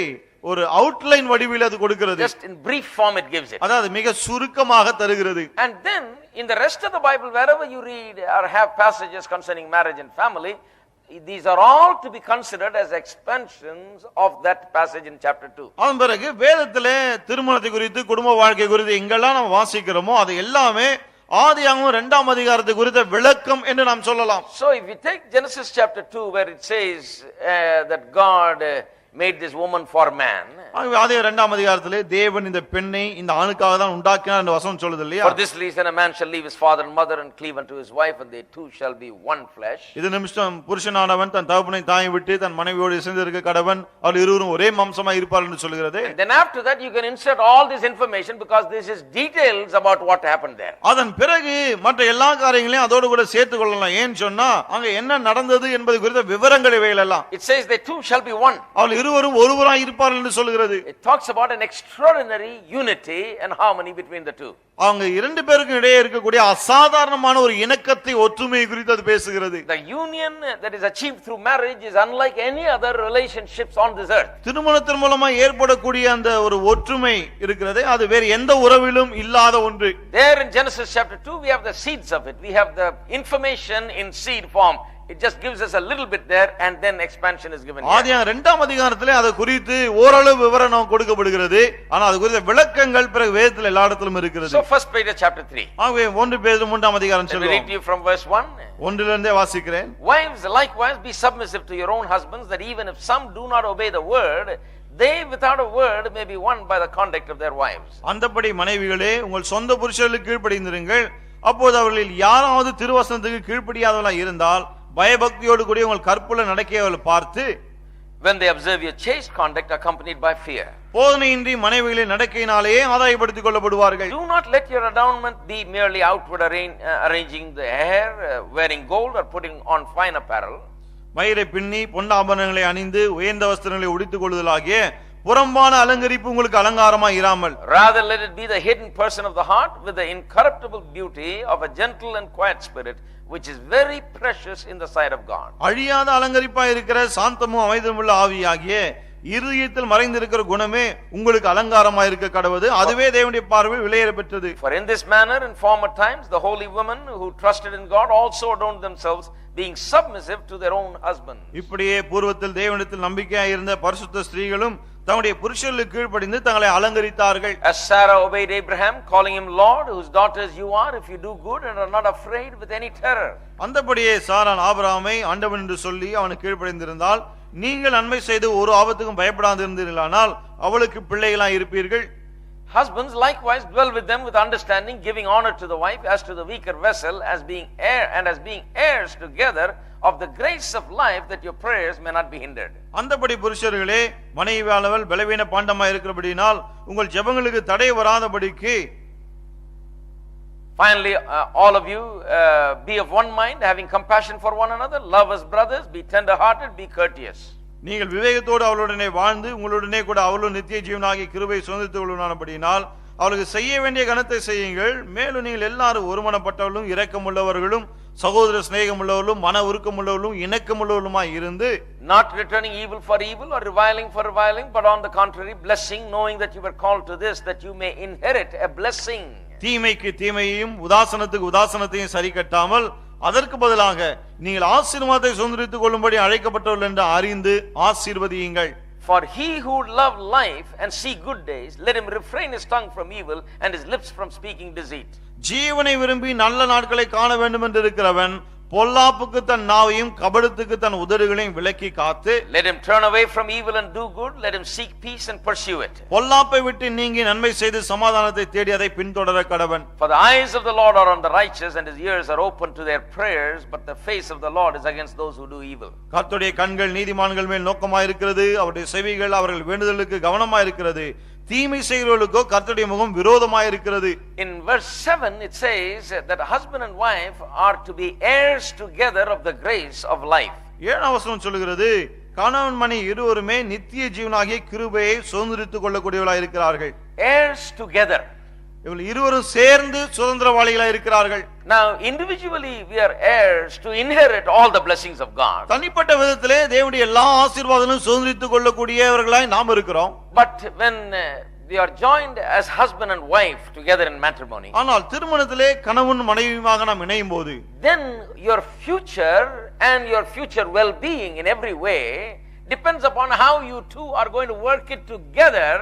ஒரு அவுட்லைன் வடிவில் அது கொடுக்கிறது. Just in brief form it gives it. அதாவது மிக சுருக்கமாக தருகிறது. And then in the rest of the Bible, wherever you read or have passages concerning marriage and family, these are all to be considered as expansions of that passage in chapter 2. அதன் பிறகு வேதத்திலே திருமணத்தை குறித்து, குடும்ப வாழ்க்கை குறித்து எங்கெல்லாம் நாம் வாசிக்கிறோமோ அது எல்லாமே ஆதியாகமம் 2ஆம் அதிகாரத்தை குறித்த விளக்கம் என்று நாம் சொல்லலாம். So if we take Genesis chapter 2 where it says that God made this woman for man. ஆதியாகமம் 2ஆம் அதிகாரத்திலே தேவன் இந்த பெண்ணை இந்த ஆணுக்காக தான் உண்டாக்கினார் என்ற வசனம் சொல்லுது இல்லையா? For this reason a man shall leave his father and mother and cleave unto his wife and they two shall be one flesh. இது நிமிஷம் புருஷனானவன் தன் தகப்பனை தாயை விட்டு தன் மனைவியோடு சேர்ந்து இருக்க கடவன், அவர்கள் இருவரும் ஒரே மாம்சமாய் இருப்பார்கள் என்று சொல்கிறது. Then after that you can insert all this information because this is details about what happened there. அதன் பிறகு மற்ற எல்லா காரியங்களையும் அதோடு கூட சேர்த்துக் கொள்ளலாம். ஏன் சொன்னா அங்க என்ன நடந்தது என்பது குறித்த விவரங்கள் இவைகளெல்லாம். It says they two shall be one. அவர்கள் இருவரும் ஒருவராய் இருப்பார்கள் என்று சொல்கிறது. It talks about an extraordinary unity and harmony between the two. அவங்க இரண்டு பேருக்கும் இடையே இருக்கக்கூடிய அசாதாரணமான ஒரு இணக்கத்தை, ஒற்றுமை குறித்து அது பேசுகிறது. The union that is achieved through marriage is unlike any other relationships on this earth. திருமணத்தின் மூலமா ஏற்படக்கூடிய அந்த ஒரு ஒற்றுமை இருக்கிறது, அது வேறு எந்த உறவிலும் இல்லாத ஒன்று. There in Genesis chapter 2 we have the seeds of it. We have the information in seed form. It just gives us a little bit there and then expansion is given. ஆதியாகமம் 2ஆம் அதிகாரத்திலே அது குறித்து ஓரளவு விவரணம் கொடுக்கப்படுகிறது. ஆனா அது குறித்த விளக்கங்கள் பிறகு வேதத்தில் எல்லா இடத்திலும் இருக்கிறது. So 1 Peter chapter 3. ஆகவே 1 பேதுரு 3ஆம் அதிகாரம் சொல்லுவோம். I read you from verse 1. 1லிருந்தே வாசிக்கிறேன். Wives likewise be submissive to your own husbands, that even if some do not obey the word, they without a word may be won by the conduct of their wives. அந்தபடி மனைவிகளே உங்கள் சொந்த புருஷர்களுக்கு கீழ்ப்படிந்திருங்கள். அப்போது அவர்களில் யாராவது திருவசனத்துக்கு கீழ்ப்படியாதவர்களாய் இருந்தால் பயபக்தியோடு கூடிய உங்கள் கற்புள்ள நடக்கையை பார்த்து, when they observe your chaste conduct accompanied by fear. போதனையின்றி மனைவிகளின் நடக்கையினாலேயே ஆதாயப்படுத்திக் கொள்ளப்படுவார்கள். Do not let your adornment be merely outward arranging the hair, wearing gold or putting on fine apparel. மயிரை பின்னி பொன்னாபரணங்களை அணிந்து உயர்ந்த வஸ்திரங்களை உடுத்திக் கொள்ளுதலாகிய புறம்பான அலங்கரிப்பு உங்களுக்கு அலங்காரமாய் இராமல், rather let it be the hidden person of the heart with the incorruptible beauty of a gentle and quiet spirit, which is very precious in the sight of God. அழியாத அலங்கரிப்பாய் இருக்கிற சாந்தமும் அமைதியுமுள்ள ஆவியாகிய இருதயத்தில் மறைந்திருக்கிற குணமே உங்களுக்கு அலங்காரமாய் இருக்க கடவுது, அதுவே தேவனுடைய பார்வையில் விலையேற பெற்றது. For in this manner in former times the holy women who trusted in God also adorned themselves being submissive to their own husbands. இப்படியே பூர்வத்தில் தேவனிடத்தில் நம்பிக்கையாய் இருந்த பரிசுத்த ஸ்திரீகளும் தம்முடைய புருஷர்களுக்கு கீழ்ப்படிந்து தங்களை அலங்கரித்தார்கள். As Sarah obeyed Abraham, calling him Lord, whose daughters you are if you do good and are not afraid with any terror. அந்தபடியே சாராள் ஆபிரகாமை ஆண்டவன் என்று சொல்லி அவனுக்கு கீழ்ப்படிந்திருந்தால், நீங்கள் நன்மை செய்து ஒரு ஆபத்துக்கும் பயப்படாதிருந்தீர்களானால் அவளுக்கு பிள்ளைகளாய் இருப்பீர்கள். Husbands likewise dwell with them with understanding, giving honor to the wife as to the weaker vessel, as being heir and as being heirs together of the grace of life, that your prayers may not be hindered. அந்தபடி புருஷர்களே, மனைவியானவள் பலவீன பாண்டமாய் இருக்கிறபடியினால் உங்கள் ஜெபங்களுக்கு தடை வராதபடிக்கு. Finally, all of you be of one mind, having compassion for one another, love as brothers, be tender-hearted, be courteous. நீங்கள் விவேகத்தோடு அவளுடனே வாழ்ந்து உங்களுடனே கூட அவளும் நித்திய ஜீவனாகிய கிருபை சுதந்திரத்துக் கொள்ளுவானபடியினால் அவளுக்கு செய்ய வேண்டிய கனத்தை செய்யுங்கள். மேலும் நீங்கள் எல்லாரும் ஒருமனப்பட்டவர்களும் இரக்கமுள்ளவர்களும் சகோதர சிநேகம் உள்ளவர்களும் மன உருக்கம் உள்ளவர்களும் இணக்கம் உள்ளவர்களுமாய் இருந்து, not returning evil for evil or reviling for reviling, but on the contrary blessing, knowing that you were called to this, that you may inherit a blessing. தீமைக்கு தீமையையும் உதாசனத்துக்கு உதாசனத்தையும் சரி கட்டாமல் அதற்கு பதிலாக நீங்கள் ஆசீர்வாதத்தை சுதந்திரித்துக் கொள்ளும்படி அழைக்கப்பட்டவர்கள் என்று அறிந்து ஆசீர்வதியுங்கள். For he who would love life and see good days, let him refrain his tongue from evil and his lips from speaking deceit. ஜீவனை விரும்பி நல்ல நாட்களை காண வேண்டும் என்று இருக்கிறவன் பொல்லாப்புக்கு தன் நாவையும் கபடத்துக்கு தன் உதடுகளையும் விலக்கி காத்து, let him turn away from evil and do good, let him seek peace and pursue it. பொல்லாப்பை விட்டு நீங்கி நன்மை செய்து சமாதானத்தை தேடி அதை பின்தொடர கடவன். For the eyes of the Lord are on the righteous and his ears are open to their prayers, but the face of the Lord is against those who do evil. கர்த்தருடைய கண்கள் நீதிமான்கள் மேல் நோக்கமாயிருக்கிறது, அவருடைய செவிகள் அவர்கள் வேண்டுதலுக்கு கவனமாயிருக்கிறது. தீமை செய்கிறவர்களுக்கோ கர்த்தருடைய முகம் விரோதமாயிருக்கிறது. In verse 7 it says that husband and wife are to be heirs together of the grace of life. 7ஆம் வசனம் சொல்கிறது, கணவன் மனைவி இருவருமே நித்திய ஜீவனாகிய கிருபையை சுதந்திரித்துக் கொள்ளக்கூடியவர்களாய் இருக்கிறார்கள். Heirs together. இவர்கள் இருவரும் சேர்ந்து சுதந்திரவாளிகளாய் இருக்கிறார்கள். Now individually we are heirs to inherit all the blessings of God. தனிப்பட்ட விதத்திலே தேவனுடைய எல்லா ஆசீர்வாதங்களும் சுதந்திரித்துக் கொள்ளக்கூடியவர்களாய் நாம் இருக்கிறோம். But when we are joined as husband and wife together in matrimony, ஆனால் திருமணத்திலே கணவன் மனைவியுமாக நாம் இணையும் போது, then your future and your future well-being in every way depends upon how you two are going to work it together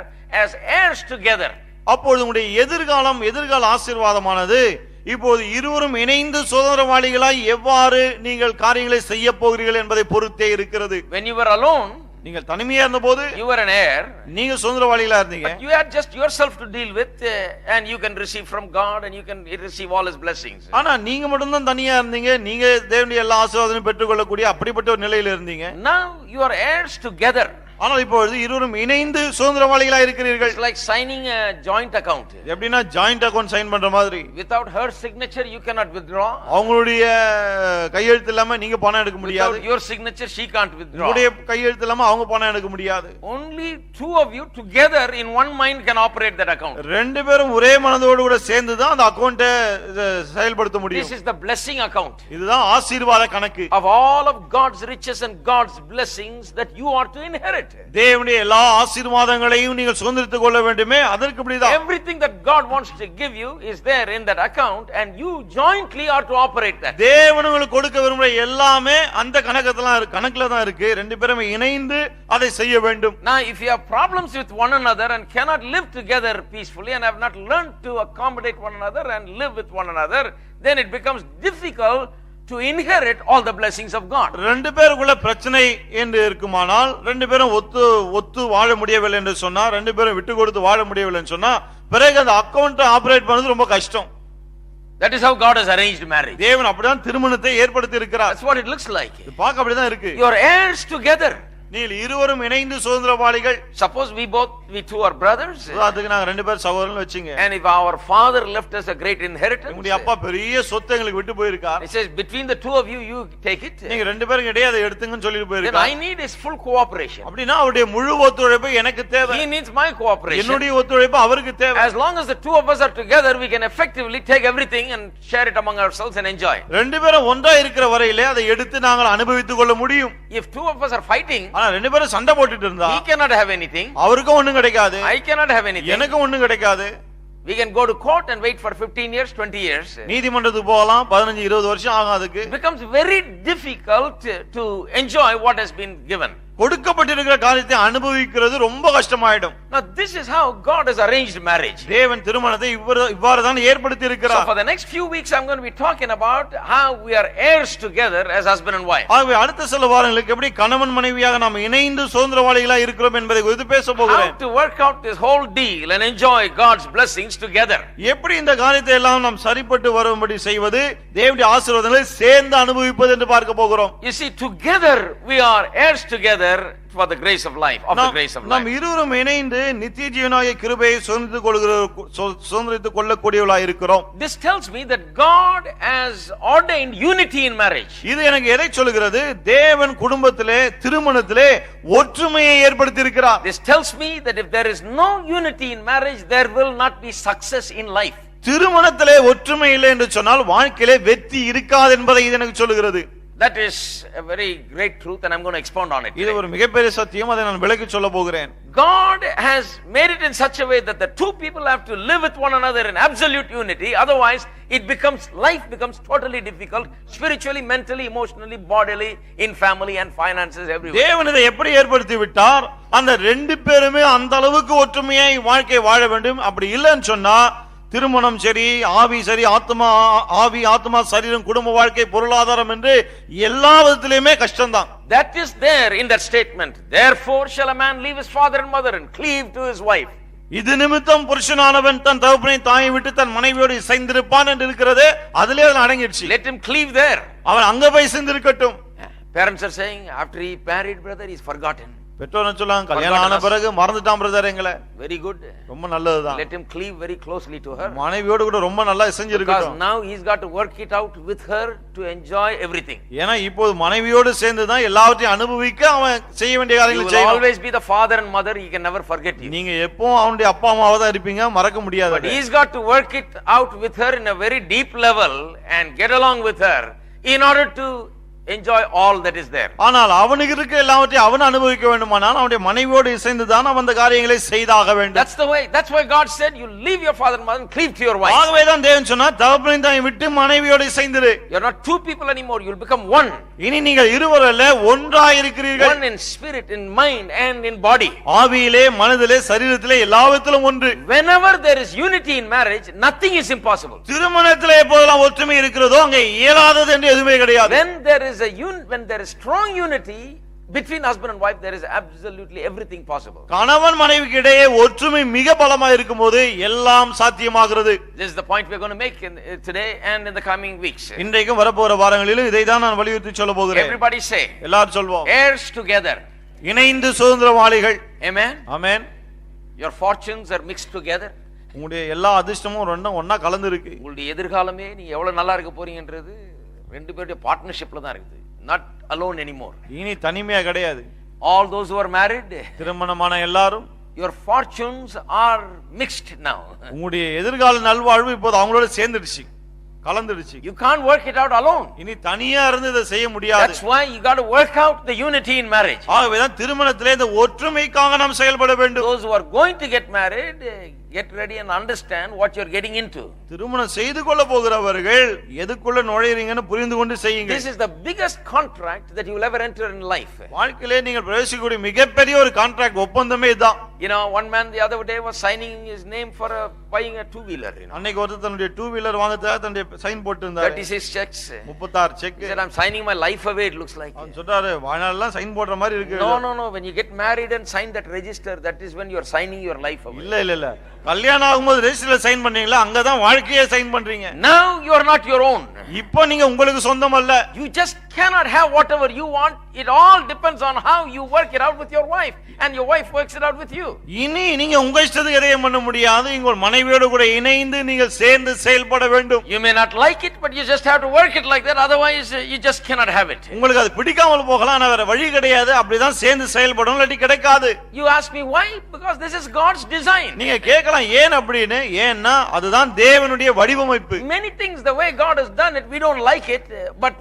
as heirs together. அப்பொழுது உங்களுடைய எதிர்கால ஆசீர்வாதமானது இப்போது இருவரும் இணைந்து சுதந்திரவாளிகளாய் எவ்வாறு நீங்கள் காரியங்களை செய்ய போகிறீர்கள் என்பதை பொறுத்தே இருக்கிறது. When you were alone, நீங்கள் தனிமையா இருந்தபோது you were an heir, நீங்க சுதந்திரவாளிகளா இருந்தீங்க. but you had just yourself to deal with and you can receive from God and you can receive all his blessings. ஆனா நீங்க மட்டும் தான் தனியா இருந்தீங்க, நீங்க தேவனுடைய எல்லா ஆசீர்வாதத்தையும் பெற்றுக்கொள்ளக்கூடிய அப்படிப்பட்ட ஒரு நிலையில இருந்தீங்க. Now you are heirs together. ஆனால் இப்பொழுது இருவரும் இணைந்து சுதந்திரவாளிகளா இருக்கிறீர்கள். It's like signing a joint account. எப்படின்னா ஜாயிண்ட் அக்கவுண்ட் சைன் பண்ற மாதிரி. Without her signature you cannot withdraw. அவங்களுடைய கையெழுத்து இல்லாம நீங்க பணம் எடுக்க முடியாது. Without your signature she can't withdraw. உங்களுடைய கையெழுத்து இல்லாம அவங்க பணம் எடுக்க முடியாது. Only two of you together in one mind can operate that account. ரெண்டு பேரும் ஒரே மனதோடு கூட சேர்ந்து தான் அந்த அக்கவுண்ட்டை செயல்படுத்த முடியும். This is the blessing account. இதுதான் ஆசீர்வாத கணக்கு. Of all of God's riches and God's blessings that you are to inherit. தேவனுடைய எல்லா ஆசீர்வாதங்களையும் நீங்கள் சுதந்திரித்துக் கொள்ள வேண்டுமே, அதற்கு இப்படிதான். Everything that God wants to give you is there in that account and you jointly are to operate that. தேவன் உங்களுக்கு கொடுக்க விரும்புற எல்லாமே அந்த கணக்குல தான் இருக்கு. ரெண்டு பேரும் இணைந்து அதை செய்ய வேண்டும். Now if you have problems with one another and cannot live together peacefully and have not learned to accommodate one another and live with one another, then it becomes difficult to inherit all the blessings of God. ரெண்டு பேருக்குள்ள பிரச்சனை என்று இருக்குமானால், ரெண்டு பேரும் ஒத்து வாழ முடியவில்லை என்று சொன்னா, ரெண்டு பேரும் விட்டு கொடுத்து வாழ முடியவில்லை என்று சொன்னா, பிறகு அந்த அக்கவுண்ட் ஆபரேட் பண்றது ரொம்ப கஷ்டம். That is how God has arranged marriage. தேவன் அப்படிதான் திருமணத்தை ஏற்படுத்தி இருக்கிறார். That's what it looks like. இது பார்க்க அப்படிதான் இருக்கு. You are heirs together. நீங்கள் இருவரும் இணைந்து சுதந்திரவாளிகள். Suppose we two are brothers. அதுக்கு நாங்க ரெண்டு பேர் சகோதரர்கள் வெச்சீங்க. And if our father left us a great inheritance, உங்களுடைய அப்பா பெரிய சொத்தை எங்களுக்கு விட்டு போயிருக்கார். He says between the two of you you take it. நீங்க ரெண்டு பேரும் இடையே அதை எடுத்துங்கன்னு சொல்லிட்டு போயிருக்கார். Then I need his full cooperation. அப்படினா அவருடைய முழு ஒத்துழைப்பு எனக்கு தேவை. He needs my cooperation. என்னுடைய ஒத்துழைப்பு அவருக்கு தேவை. As long as the two of us are together we can effectively take everything and share it among ourselves and enjoy. ரெண்டு பேரும் ஒன்றா இருக்கிற வரையிலே அதை எடுத்து நாங்கள் அனுபவித்துக் கொள்ள முடியும். If two of us are fighting, ஆனா ரெண்டு பேரும் சண்டை போட்டுட்டு இருந்தா he cannot have anything. அவருக்கும் ஒண்ணும் கிடைக்காது. I cannot have anything. எனக்கும் ஒண்ணும் கிடைக்காது. We can go to court and wait for 15 years, 20 years. நீதிமன்றத்துக்கு போகலாம் 15-20 வருஷம் ஆகும் அதுக்கு. It becomes very difficult to enjoy what has been given. கொடுக்கப்பட்டிருக்கிற காரியத்தை அனுபவிக்கிறது ரொம்ப கஷ்டமாயிடும். Now this is how God has arranged marriage. தேவன் திருமணத்தை இவ்வாறு தான் ஏற்படுத்தி இருக்கிறார். So for the next few weeks I'm going to be talking about how we are heirs together as husband and wife. ஆகவே அடுத்த சில வாரங்களுக்கு எப்படி கணவன் மனைவியாக நாம் இணைந்து சுதந்திரவாளிகளாக இருக்கிறோம் என்பதை குறித்து பேச போகிறேன். How to work out this whole deal and enjoy God's blessings together. எப்படி இந்த காரியத்தை எல்லாம் நாம் சரிப்பட்டு வரும்படி செய்வது, தேவனுடைய ஆசீர்வாதங்களை சேர்ந்து அனுபவிப்பது என்று பார்க்க போகிறோம். You see, together we are heirs together for the grace of life, of the grace of life. நாம் இருவரும் இணைந்து நித்திய ஜீவனாகிய கிருபையை சுதந்திரித்துக் கொள்ளக்கூடியவர்களாக இருக்கிறோம். This tells me that God has ordained unity in marriage. இது எனக்கு எதை சொல்கிறது? தேவன் குடும்பத்திலே திருமணத்திலே ஒற்றுமையை ஏற்படுத்தி இருக்கிறார். This tells me that if there is no unity in marriage, there will not be success in life. திருமணத்திலே ஒற்றுமை இல்லை என்று சொன்னால் வாழ்க்கையிலே வெற்றி இருக்காது என்பதை இது எனக்கு சொல்கிறது. That is a very great truth and I'm going to expound on it. இது ஒரு மிகப்பெரிய சத்தியம், அதை நான் விளக்கி சொல்ல போகிறேன். God has made it in such a way that the two people have to live with one another in absolute unity, otherwise life becomes totally difficult spiritually, mentally, emotionally, bodily, in family and finances, everywhere. தேவன் இதை எப்படி ஏற்படுத்தி விட்டார்? அந்த ரெண்டு பேருமே அந்த அளவுக்கு ஒற்றுமையாய் வாழ்க்கை வாழ வேண்டும். அப்படி இல்லைன்னு சொன்னா திருமணம் சரி, ஆவி சரி, ஆத்மா சரீரம், குடும்ப வாழ்க்கை, பொருளாதாரம் என்று எல்லா விதத்திலுமே கஷ்டம்தான். That is there in that statement. Therefore shall a man leave his father and mother and cleave to his wife. இது நிமித்தம் புருஷனானவன் தன் தகப்பனை தாயை விட்டு தன் மனைவியோடு இசைந்திருப்பான் என்று இருக்கிறது. அதிலே அது அடங்கிடுச்சு. Let him cleave there. அவன் அங்க போய் சேர்ந்திருக்கட்டும். Parents are saying after he married, brother, he's forgotten. பெற்றோர் சொல்றாங்க கல்யாணம் ஆன பிறகு மறந்துட்டான் பிரதர் எங்களை. Very good. ரொம்ப நல்லதுதான். Let him cleave very closely to her. மனைவியோடு கூட ரொம்ப நல்லா இசைஞ்சிருக்கட்டும். Because now he's got to work it out with her to enjoy everything. ஏனா இப்போ மனைவியோடு சேர்ந்து தான் எல்லாவற்றையும் அனுபவிக்க அவன் செய்ய வேண்டிய காரியங்களை செய்யணும். You will always be the father and mother, he can never forget you. நீங்க எப்பவும் அவனுடைய அப்பா அம்மாவா தான் இருப்பீங்க, மறக்க முடியாது. But he's got to work it out with her in a very deep level and get along with her in order to enjoy all that is there. ஆனால் அவனுக்கு இருக்க எல்லாவற்றையும் அவன் அனுபவிக்க வேண்டுமானால் அவனுடைய மனைவியோடு இசைந்து தான் அவன் அந்த காரியங்களை செய்தாக வேண்டும். That's the way. That's why God said you leave your father and mother and cleave to your wife. ஆகவே தான் தேவன் சொன்னார் தகப்பனை தாயை விட்டு மனைவியோடு இசைந்திரு. You're not two people anymore, you'll become one. இனி நீங்கள் இருவர் அல்ல ஒன்றாய் இருக்கிறீர்கள். One in spirit, in mind and in body. ஆவியிலே, மனதிலே, சரீரத்திலே எல்லாவற்றிலும் ஒன்று. Whenever there is unity in marriage, nothing is impossible. திருமணத்திலே எப்போதெல்லாம் ஒற்றுமை இருக்கிறதோ அங்கே இயலாதது என்று எதுவுமே கிடையாது. When there is strong unity between husband and wife, there is absolutely everything possible. கணவன் மனைவிக்கு இடையே ஒற்றுமை மிக பலமாக இருக்கும்போது எல்லாம் சாத்தியமாகிறது. This is the point we are going to make today and in the coming weeks. இன்றைக்கும் வரப்போற வாரங்களிலும் இதை தான் நான் வலியுறுத்தி சொல்ல போகிறேன். Everybody say, எல்லாரும் சொல்வோம், heirs together. இணைந்து சுதந்திரவாளிகள். Amen. Amen. Your fortunes are mixed together. உங்களுடைய எல்லா அதிர்ஷ்டமும் ரெண்டும் ஒண்ணா கலந்து இருக்கு. உங்களுடைய எதிர்காலமே நீங்க எவ்வளவு நல்லா இருக்க போறீங்கன்றது ரெண்டு பேருடைய பார்ட்னர்ஷிப்ல தான் இருக்குது. Not alone anymore. இனி தனிமையா கிடையாது. All those who are married, திருமணமான எல்லாரும், your fortunes are mixed now. உங்களுடைய எதிர்கால நல்வாழ்வு இப்போது அவங்களோட சேர்ந்துடுச்சு, கலந்துடுச்சு. You can't work it out alone. இனி தனியா இருந்து இதை செய்ய முடியாது. That's why you got to work out the unity in marriage. ஆகவே தான் திருமணத்திலே இந்த ஒற்றுமைக்காக நாம் செயல்பட வேண்டும். Those who are going to get married, get ready and understand what you're getting into. திருமணம் செய்து கொள்ள போகிறவர்கள் எதுக்குள்ள நுழையறீங்கன்னு புரிந்து கொண்டு செய்யுங்க. This is the biggest contract that you will ever enter in life. வாழ்க்கையிலே நீங்கள் பிரவேசிக்கக்கூடிய மிகப்பெரிய ஒரு கான்ட்ராக்ட் ஒப்பந்தமே இதுதான். You know, one man the other day was signing his name for buying a two-wheeler. அன்னைக்கு ஒருத்தர் தன்னுடைய டூ வீலர் வாங்குறதுக்காக தன்னுடைய சைன் போட்டு இருந்தார். 36 checks. 36 check. He said, I'm signing my life away, it looks like. அவன் சொல்றாரு வாழ்நாளெல்லாம் சைன் போடுற மாதிரி இருக்கு. No. When you get married and sign that register, that is when you are signing your life away. இல்ல கல்யாணம் ஆகும்போது ரெஜிஸ்டர்ல sign பண்ணீங்களா, அங்கதான் வாழ்க்கையே சைன் பண்றீங்க. Now you are not your own. இப்போ நீங்க உங்களுக்கு சொந்தம் அல்ல. You just cannot have whatever you want. It all depends on how you work it out with your wife and your wife works it out with you. இனி நீங்க உங்க இஷ்டத்துக்கு எதையும் பண்ண முடியாது. உங்கள் மனைவியோடு கூட இணைந்து நீங்கள் சேர்ந்து செயல்பட வேண்டும். You may not like it, but you just have to work it like that, otherwise you just cannot have it. உங்களுக்கு அது பிடிக்காமல் போகலாம், ஆனா வேற வழி கிடையாது. அப்படிதான் சேர்ந்து செயல்படணும், இல்லாட்டி கிடைக்காது. You ask me why? Because this is God's design. நீங்க கேட்கலாம் ஏன் அப்படின்னு. ஏன்னா அதுதான் தேவனுடைய வடிவமைப்பு. Many things the way God has done it, we don't like it, but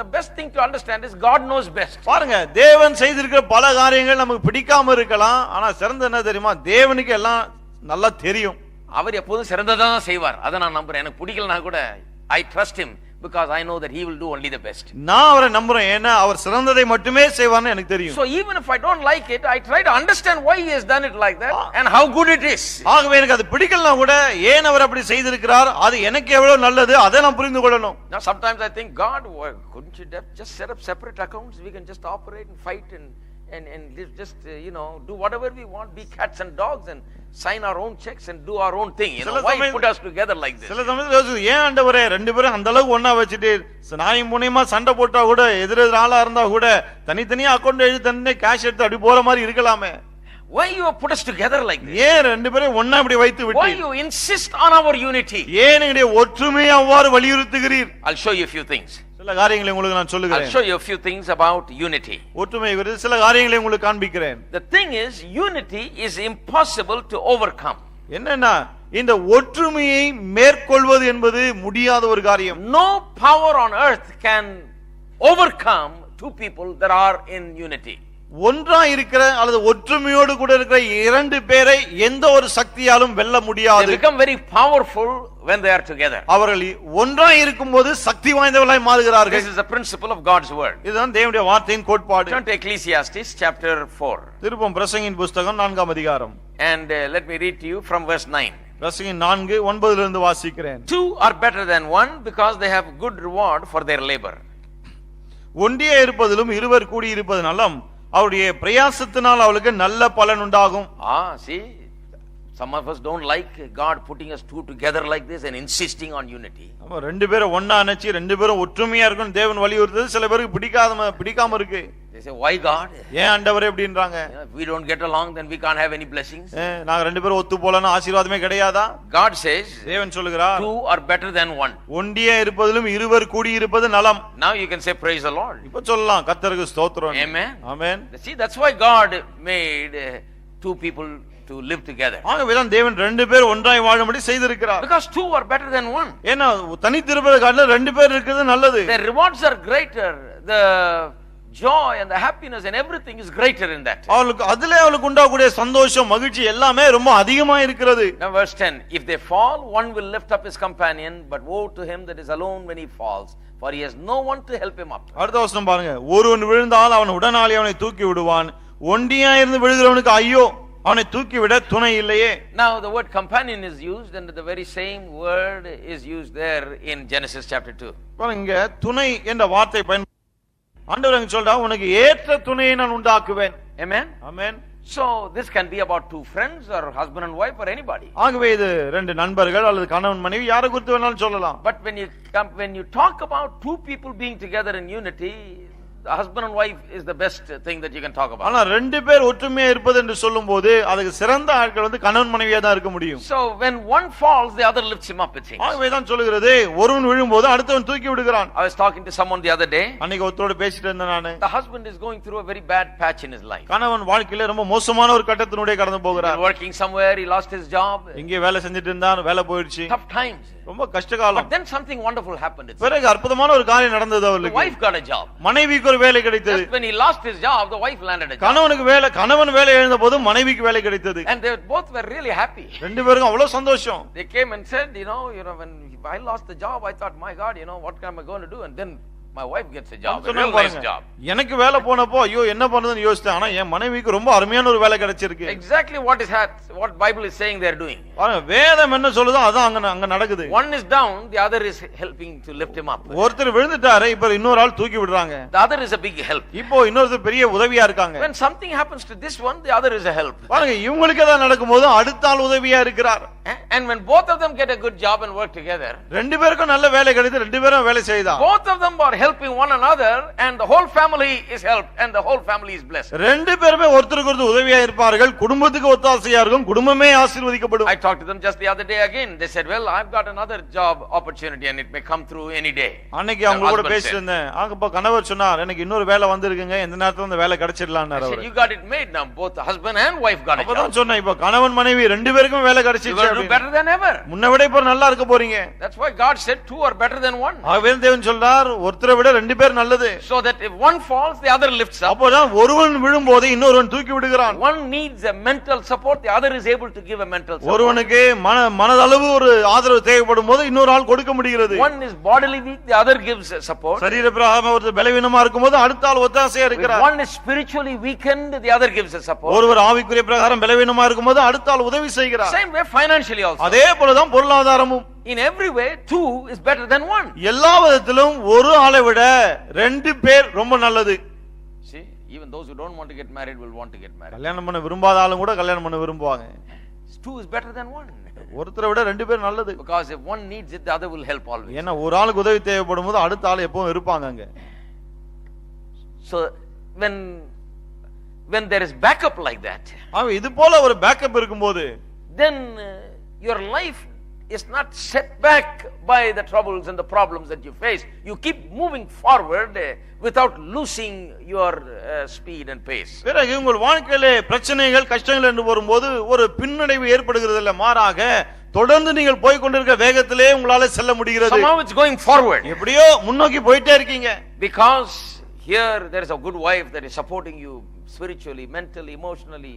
the best thing to understand is God knows best. பாருங்க, தேவன் செய்திருக்கிற பல காரியங்கள் நமக்கு பிடிக்காம இருக்கலாம், ஆனா சிறந்த என்ன தெரியுமா, தேவனுக்கு எல்லாம் நல்லா தெரியும். அவர் எப்போதும் சிறந்ததான் செய்வார். அதை நான் நம்புறேன். எனக்கு பிடிக்கலனா கூட I trust him because I know that he will do only the best. நான் அவரை நம்புறேன். ஏன்னா அவர் சிறந்ததை மட்டுமே செய்வார்னு எனக்கு தெரியும். So even if I don't like it, I try to understand why he has done it like that and how good it is. ஆகவே எனக்கு அது பிடிக்கலனா கூட ஏன் அவர் அப்படி செய்திருக்கிறார், அது எனக்கு எவ்வளவு நல்லது, அதை நான் புரிந்து கொள்ளணும். Now sometimes I think, God, couldn't you just set up separate accounts? We can just operate and fight and just do whatever we want, be cats and dogs and sign our own checks and do our own thing. Why put us together like this? சில சமயத்துல ஏன் ஆண்டவரே ரெண்டு பேரும் அந்த அளவுக்கு ஒண்ணா வச்சிட்டு நாயும் முனையமா சண்டை போட்டா கூட எதிராளா இருந்தா கூட தனித்தனியா அக்கவுண்ட் எழுதி தனியே கேஷ் எடுத்து அப்படி போற மாதிரி இருக்கலாமே. Why you have put us together like this? ஏன் ரெண்டு பேரும் ஒண்ணா இப்படி வைத்து விட்டு? Why you insist on our unity? ஏன் எங்களுடைய ஒற்றுமையை அவ்வாறு வலியுறுத்துகிறீர்? I'll show you a few things. சில காரியங்களை உங்களுக்கு நான் சொல்லுகிறேன். I'll show you a few things about unity. ஒற்றுமை குறித்து சில காரியங்களை உங்களுக்கு காண்பிக்கிறேன். The thing is, unity is impossible to overcome. என்னன்னா இந்த ஒற்றுமையை மேற்கொள்வது என்பது முடியாத ஒரு காரியம். No power on earth can overcome two people that are in unity. ஒன்றா இருக்கிற அல்லது ஒற்றுமையோடு கூட இருக்கிற இரண்டு பேரை எந்த ஒரு சக்தியாலும் வெல்ல முடியாது. They become very powerful when they are together. அவர்கள் ஒன்றா இருக்கும்போது சக்தி வாய்ந்தவர்களாய் மாறுகிறார்கள். This is the principle of God's word. இதுதான் தேவனுடைய வார்த்தையின் கோட்பாடு. Turn to Ecclesiastes chapter 4. திருப்பம் பிரசங்கியின் புத்தகம் 4ஆம் அதிகாரம். And let me read to you from verse 9. பிரசங்கின் 4:9 இலிருந்து வாசிக்கிறேன். Two are better than one because they have good reward for their labor. ஒன்றியே இருப்பதிலும் இருவர் கூடி இருப்பது நலம், அவருடைய பிரயாசத்தினால் அவளுக்கு நல்ல பலன் உண்டாகும். See, some of us don't like God putting us two together like this and insisting on unity. நம்ம ரெண்டு பேரும் ஒண்ணா நினைச்சு ரெண்டு பேரும் ஒற்றுமையா இருக்கணும் தேவன் வலியுறுத்துது. சில பேருக்கு பிடிக்காம இருக்கு. They say, why God? ஏன் ஆண்டவரே அப்படின்றாங்க. If we don't get along, then we can't have any blessings. நாங்க ரெண்டு பேரும் ஒத்து போலனா ஆசீர்வாதமே கிடையாதா? God says, தேவன் சொல்லுகிறார், two are better than one. ஒன்றியே இருப்பதிலும் இருவர் கூடி இருப்பது நலம். Now you can say praise the Lord. இப்ப சொல்லலாம் கர்த்தருக்கு ஸ்தோத்திரம். Amen. Amen. See, that's why God made two people to live together. ஆகவேதான் தேவன் ரெண்டு பேர் ஒன்றாய் வாழும்படி செய்திருக்கிறார். Because two are better than one. ஏன்னா தனித்திருப்பதை காட்டிலும் ரெண்டு பேர் இருக்கிறது நல்லது. The rewards are greater. The joy and the happiness and everything is greater in that. அவளுக்கு உண்டாகக்கூடிய சந்தோஷம் மகிழ்ச்சி எல்லாமே ரொம்ப அதிகமா இருக்கிறது. Now verse 10, if they fall, one will lift up his companion, but woe to him that is alone when he falls, for he has no one to help him up. அடுத்த வசனம் பாருங்க. ஒருவன் விழுந்தால் அவன் உடனாளி அவனை தூக்கி விடுவான், ஒண்டியா இருந்து விழுகிறவனுக்கு ஐயோ, அவனை தூக்கி விட துணை இல்லையே. Now the word companion is used, and the very same word is used there in Genesis chapter 2. பாருங்க, துணை என்ற வார்த்தை ஆண்டவர் சொல்றா, உனக்கு ஏற்ற துணையை நான் உண்டாக்குவேன். Amen. Amen. So this can be about two friends or husband and wife or anybody. ஆகவே இது ரெண்டு நண்பர்கள் அல்லது கணவன் மனைவி யாரை குறித்து வேணாலும் சொல்லலாம். But when you talk about two people being together in unity, the husband and wife is the best thing that you can talk about. ஆனா ரெண்டு பேர் ஒற்றுமையா இருப்பது என்று சொல்லும்போது அதுக்கு சிறந்த ஆட்கள் கணவன் மனைவியா தான் இருக்க முடியும். So when one falls, the other lifts him up, it seems. ஆகவே தான் சொல்லுகிறது, ஒருவன் விழும்போது அடுத்தவன் தூக்கி விடுகிறான். I was talking to someone the other day. அன்னைக்கு ஒருத்தரோட பேசிட்டு இருந்தேன் நானு. The husband is going through a very bad patch in his life. கணவன் வாழ்க்கையில ரொம்ப மோசமான ஒரு கட்டத்தினுடைய கடந்து போகிறார். Working somewhere, he lost his job. இங்கே வேலை செஞ்சிட்டு இருந்தார், வேலை போயிடுச்சு. Tough times. ரொம்ப கஷ்டகாலம். But then something wonderful happened. பிறகு அற்புதமான ஒரு காரியம் நடந்தது அவருக்கு. The wife got a job. மனைவிக்கு ஒரு வேலை கிடைத்தது. When he lost his job, the wife landed a job. கணவன் வேலை இழந்தபோது மனைவிக்கு வேலை கிடைத்தது. And they both were really happy. ரெண்டு பேருக்கும் அவ்வளவு சந்தோஷம். They came and said, when I lost the job, I thought, my God, what am I going to do? And then my wife gets a job, a real nice job. எனக்கு வேலை போனப்போ ஐயோ என்ன பண்றதுன்னு யோசிச்சேன். ஆனா என் மனைவிக்கு ரொம்ப அருமையான ஒரு வேலை கிடைச்சிருக்கு. Exactly what Bible is saying they are doing. வேதம் என்ன சொல்லுதோ அதான் அங்க நடக்குது. One is down, the other is helping to lift him up. ஒருத்தர் விழுந்துட்டாரு, இப்ப இன்னொரு ஆள் தூக்கி விடுறாங்க. The other is a big help. இப்போ இன்னொருத்தர் பெரிய உதவியா இருக்காங்க. When something happens to this one, the other is a help. பாருங்க, இவங்களுக்கு ஏதாவது நடக்கும்போது அடுத்த ஆள் உதவியா இருக்கிறார். And when both of them get a good job and work together, ரெண்டு பேருக்கும் நல்ல வேலை கிடைத்து ரெண்டு பேரும் வேலை செய்தா, both of them are helping one another and the whole family is helped and the whole family is blessed. ரெண்டு பேருமே ஒருத்தருக்கு ஒருத்தர் உதவியா இருப்பார்கள், குடும்பத்துக்கு ஒத்தாசையா இருக்கும், குடும்பமே ஆசீர்வதிக்கப்படும். I talked to them just the other day again. They said, well, I've got another job opportunity and it may come through any day. அன்னைக்கு அவங்க கூட பேசிட்டு இருந்தேன். அப்ப கணவர் சொன்னார், எனக்கு இன்னொரு வேலை வந்திருக்குங்க, இந்த நேரத்துல அந்த வேலை கிடைச்சிடலாம்னாரு அவர். You got it made now, both the husband and wife got it. அப்பதான் சொன்னேன், இப்ப கணவன் மனைவி ரெண்டு பேருக்கும் வேலை கிடைச்சிச்சு. You will do better than ever. முன்ன விட இப்ப நல்லா இருக்க போறீங்க. That's why God said two are better than one. ஆகவே தேவன் சொல்றார், ஒருத்தர் ஒருத்தரை விட ரெண்டு பேர் நல்லது. So that if one falls, the other lifts up. அப்போதான் ஒருவன் விழும்போது இன்னொருவன் தூக்கி விடுகிறான். One needs a mental support, the other is able to give a mental support. ஒருவனுக்கு மனதளவு ஒரு ஆதரவு தேவைப்படும் போது இன்னொரு ஆள் கொடுக்க முடிகிறது. One is bodily weak, the other gives support. சரீர பிரகாரமா ஒருத்தர் பலவீனமா இருக்கும்போது அடுத்த ஆள் ஒத்தாசையா இருக்கிறார். One is spiritually weakened, the other gives a support. ஒருவர் ஆவிக்குரிய பிரகாரம் பலவீனமா இருக்கும்போது அடுத்த ஆள் உதவி செய்கிறார். Same way financially also. அதே போலதான் பொருளாதாரமும். In every way, two is better than one. எல்லா விதத்திலும் ஒரு ஆளை விட ரெண்டு பேர் ரொம்ப நல்லது. See, even those who don't want to get married will want to get married. கல்யாணம் பண்ண விரும்பாத ஆளும் கூட கல்யாணம் பண்ண விரும்புவாங்க. Two is better than one. ஒருத்தரை விட ரெண்டு பேர் நல்லது. Because if one needs it, the other will help always. ஏன்னா ஒரு ஆளுக்கு உதவி தேவைப்படும் போது அடுத்த ஆள் எப்பவும் இருப்பாங்க அங்க. So when there is backup like that, இது போல ஒரு பேக்கப் இருக்கும்போது, then your life is not set back by the troubles and the problems that you face. You keep moving forward without losing your speed and pace. பிறகு உங்கள் வாழ்க்கையிலே பிரச்சனைகள் கஷ்டங்கள் என்று வரும்போது ஒரு பின்னடைவு ஏற்படுகிறது இல்ல, மாறாக தொடர்ந்து நீங்கள் போய் கொண்டிருக்கிற வேகத்திலே உங்களால செல்ல முடிகிறது. Somehow it's going forward. எப்படியோ முன்னோக்கி போயிட்டே இருக்கீங்க. Because here there is a good wife that is supporting you spiritually, mentally, emotionally,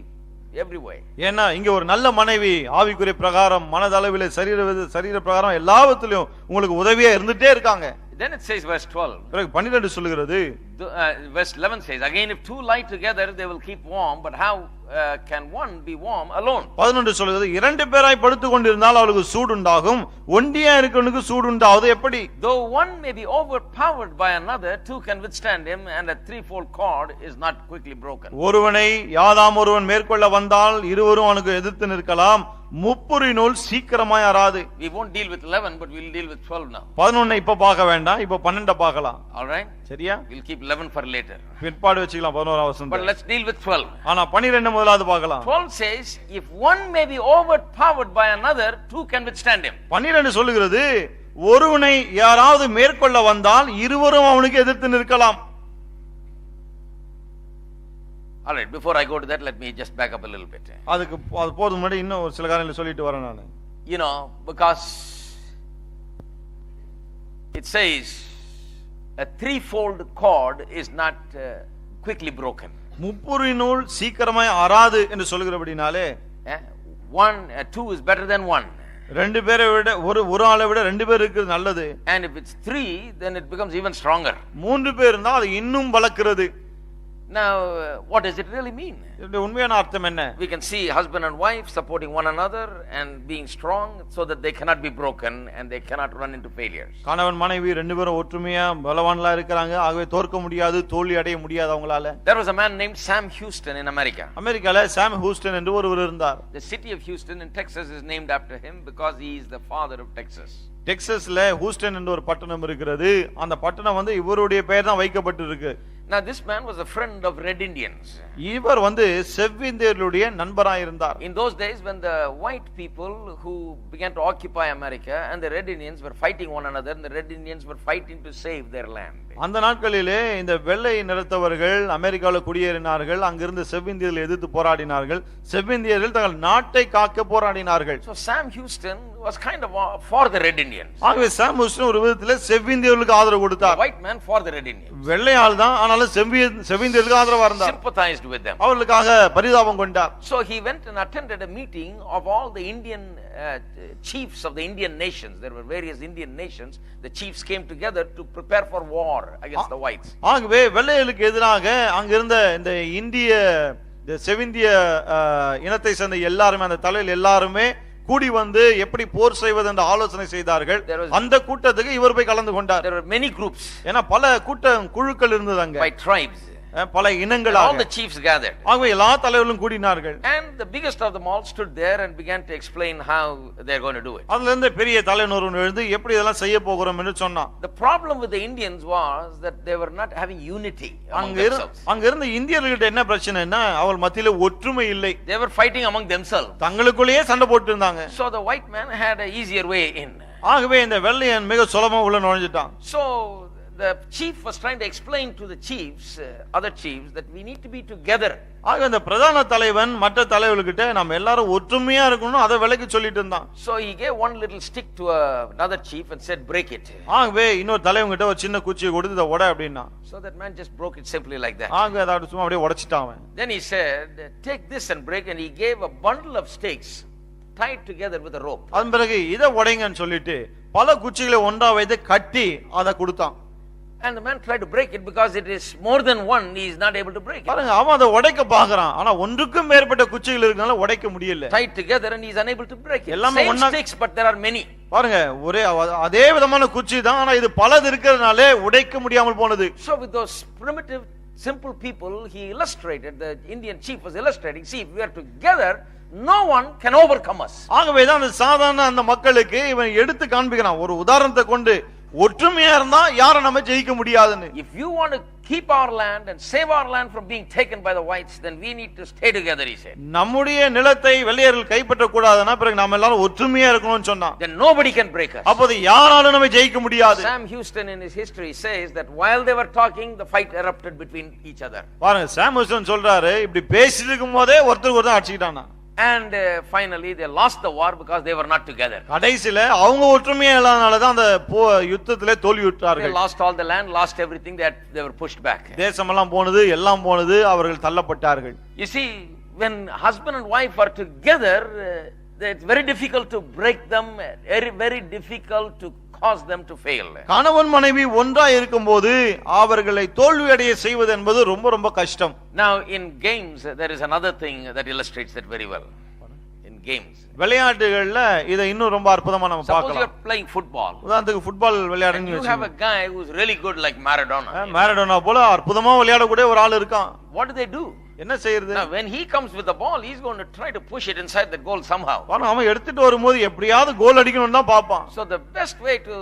every way. ஏன்னா இங்க ஒரு நல்ல மனைவி ஆவிக்குரிய பிரகாரம் மனதளவிலே சரீர பிரகாரம் எல்லாவற்றிலும் உங்களுக்கு உதவியா இருந்துட்டே இருக்காங்க. Then it says verse 12. பிறகு 12 சொல்லுகிறது, verse 11 says, again if two lie together they will keep warm, but how can one be warm alone? 11 சொல்லுகிறது, இரண்டு பேராய் படுத்துக் கொண்டிருந்தால் அவளுக்கு சூடு உண்டாகும், ஒண்டியா இருக்கவனுக்கு சூடு உண்டாவது எப்படி? Though one may be overpowered by another, two can withstand him, and a threefold cord is not quickly broken. ஒருவனை யாதாம் ஒருவன் மேற்கொள்ள வந்தால் இருவரும் அவனுக்கு எதிர்த்து நிற்கலாம், முப்புரி நூல் சீக்கிரமாய் அறாது. We won't deal with 11, but we'll deal with 12 now. 11 இப்ப பார்க்க வேண்டாம், இப்ப 12 பார்க்கலாம். All right? சரியா? We'll keep 11 for later. பிற்பாடு வச்சுக்கலாம் 11 வசனம். But let's deal with 12. ஆனா 12 முதலாவது பார்க்கலாம். 12 says, if one may be overpowered by another, two can withstand him. 12 சொல்லுகிறது, ஒருவனை யாராவது மேற்கொள்ள வந்தால் இருவரும் அவனுக்கு எதிர்த்து நிற்கலாம். All right, before I go to that, let me just back up a little bit. அதுக்கு அது போதும், முன்னாடி இன்னும் ஒரு சில காரியங்களை சொல்லிட்டு வரேன் நான். You know, because it says a threefold cord is not quickly broken. முப்புரி நூல் சீக்கிரமாய் அறாது என்று சொல்கிறபடினாலே, two is better than one. ரெண்டு பேரை விட ஒரு ஆளை விட ரெண்டு பேர் இருக்கிறது நல்லது. And if it's three, then it becomes even stronger. மூன்று பேர் இருந்தா அது இன்னும் பலக்கிறது. Now, what does it really mean? இதோட உண்மையான அர்த்தம் என்ன? We can see husband and wife supporting one another and being strong so that they cannot be broken and they cannot run into failures. கணவன் மனைவி ரெண்டு பேரும் ஒற்றுமையா பலவான்களா இருக்காங்க, ஆகவே தோற்க முடியாது, தோல்வி அடைய முடியாது அவங்களால. There was a man named Sam Houston in America. அமெரிக்கால சாம் ஹூஸ்டன் என்று ஒருவர் இருந்தார். The city of Houston in Texas is named after him because he is the father of Texas. டெக்சாஸ்ல ஹூஸ்டன் என்ற ஒரு பட்டணம் இருக்கிறது, அந்த பட்டணம் இவருடைய பெயர் தான் வைக்கப்பட்டிருக்கு. Now this man was a friend of Red Indians. இவர் செவ்விந்தியர்களுடைய நண்பராய் இருந்தார். In those days when the white people who began to occupy America and the Red Indians were fighting one another and the Red Indians were fighting to save their land. அந்த நாட்களிலே இந்த வெள்ளை நிறத்தவர்கள் அமெரிக்காவில் குடியேறினார்கள், அங்கிருந்து செவ்விந்தியர்களை எதிர்த்து போராடினார்கள், செவ்விந்தியர்கள் தங்கள் நாட்டை காக்க போராடினார்கள். So Sam Houston was kind of for the Red Indians. ஆகவே சாம் ஹூஸ்டன் ஒரு விதத்தில் செவ்விந்தியர்களுக்கு ஆதரவு கொடுத்தார். The white man for the Red Indians. வெள்ளை ஆள் தான், ஆனாலும் செவ்விந்தியர்களுக்கு ஆதரவா இருந்தார். Sympathized with them. அவர்களுக்காக பரிதாபம் கொண்டார். So he went and attended a meeting of all the Indian chiefs of the Indian nations. There were various Indian nations. The chiefs came together to prepare for war against the whites. ஆகவே வெள்ளையர்களுக்கு எதிராக அங்கிருந்த இந்த செவிந்திய இனத்தை சேர்ந்த எல்லாருமே, அந்த தலையில் எல்லாருமே கூடி எப்படி போர் செய்வது என்று ஆலோசனை செய்தார்கள். அந்த கூட்டத்துக்கு இவர் போய் கலந்து கொண்டார். There were many groups. ஏன்னா பல குழுக்கள் இருந்தது அங்க. By tribes. பல இனங்களாக. All the chiefs gathered. ஆகவே எல்லா தலைவர்களும் கூடினார்கள். And the biggest of them all stood there and began to explain how they are going to do it. அதுல இருந்து பெரிய தலைவர் ஒருவன் எழுந்து எப்படி இதெல்லாம் செய்ய போகிறோம் என்று சொன்னான். The problem with the Indians was that they were not having unity among themselves. அங்க இருந்த இந்தியர்கள்ட்ட என்ன பிரச்சனைனா அவள் மத்தியில ஒற்றுமை இல்லை. They were fighting among themselves. தங்களுக்குள்ளேயே சண்டை போட்டு இருந்தாங்க. So the white man had a easier way in. ஆகவே இந்த வெள்ளையன் மிக சுலபமா உள்ள நுழைஞ்சிட்டான். So the chief was trying to explain to the chiefs, other chiefs, that we need to be together. ஆக அந்த பிரதான தலைவன் மற்ற தலைவர்கிட்ட நம்ம எல்லாரும் ஒற்றுமையா இருக்கணும் அதை விளக்கி சொல்லிட்டு இருந்தான். So he gave one little stick to another chief and said, break it. ஆகவே இன்னொரு தலைவன் கிட்ட ஒரு சின்ன குச்சியை கொடுத்து இத உடை அப்படினா. So that man just broke it simply like that. ஆக அத சும்மா அப்படியே உடைச்சிட்டான் அவன். Then he said, take this and break, and he gave a bundle of sticks tied together with a rope. அதன் பிறகு இத உடைங்கன்னு சொல்லிட்டு பல குச்சிகளை ஒன்றா வைத்து கட்டி அத கொடுத்தான். And the man tried to break it because it is more than one, he is not able to break it. பாருங்க அவன் அத உடைக்க பார்க்கறான் ஆனா ஒன்றுக்கும் மேற்பட்ட குச்சிகள் இருக்கனால உடைக்க முடியல. Tied together and he is unable to break it. எல்லாமே Same sticks but there are many. பாருங்க ஒரே அதே விதமான குச்சி தான் ஆனா இது பலது இருக்கறனால உடைக்க முடியாமல் போனது. So with those primitive simple people he illustrated, the Indian chief was illustrating, see, if we are together no one can overcome us. ஆகவே தான் அந்த சாதாரண அந்த மக்களுக்கு இவன் எடுத்து காண்பிக்கிறான் ஒரு உதாரணத்தை கொண்டு ஒற்றுமையா இருந்தா யாரை நம்ம ஜெயிக்க முடியாதுன்னு. If you want to keep our land and save our land from being taken by the whites, then we need to stay together, he said. நம்முடைய நிலத்தை வெள்ளையர்கள் கைப்பற்ற கூடாதுன்னா பிறகு நாம எல்லாரும் ஒற்றுமையா இருக்கணும்னு சொன்னான். Then nobody can break us. அப்போது யாராலும் நம்ம ஜெயிக்க முடியாது. Sam Houston in his history says that while they were talking the fight erupted between each other. பாருங்க சாம் ஹியூஸ்டன் சொல்றாரு இப்படி பேசிட்டு இருக்கும்போதே ஒருத்தருக்கு ஒருத்தர் அடிச்சிட்டானா. And finally they lost the war because they were not together. கடைசில அவங்க ஒற்றுமையா இல்லாதனால தான் அந்த யுத்தத்திலே தோல்வியுற்றார்கள். They lost all the land, lost everything, they were pushed back. தேசமெல்லாம் போனது எல்லாம் போனது அவர்கள் தள்ளப்பட்டார்கள். You see, when husband and wife are together, it's very difficult to break them, very difficult to cause them to fail. கணவன் மனைவி ஒன்றா இருக்கும்போது அவர்களை தோல்வி அடைய செய்வது என்பது ரொம்ப ரொம்ப கஷ்டம். Now in games there is another thing that illustrates that very well. In games, விளையாட்டுகள்ல இத இன்னும் ரொம்ப அற்புதமா நம்ம பார்க்கலாம். Suppose you are playing football. உதாரணத்துக்கு ஃபுட்பால் விளையாடுறீங்க. You have a guy who is really good like Maradona. Maradona போல அற்புதமா விளையாடக்கூடிய ஒரு ஆள் இருக்கான். What do they do? என்ன செய்யறது? Now when he comes with the ball, he is going to try to push it inside the goal somehow. அவன் எடுத்துட்டு வரும்போது எப்படியாவது கோல் அடிக்கணும்னு தான் பாப்பான். So the best way to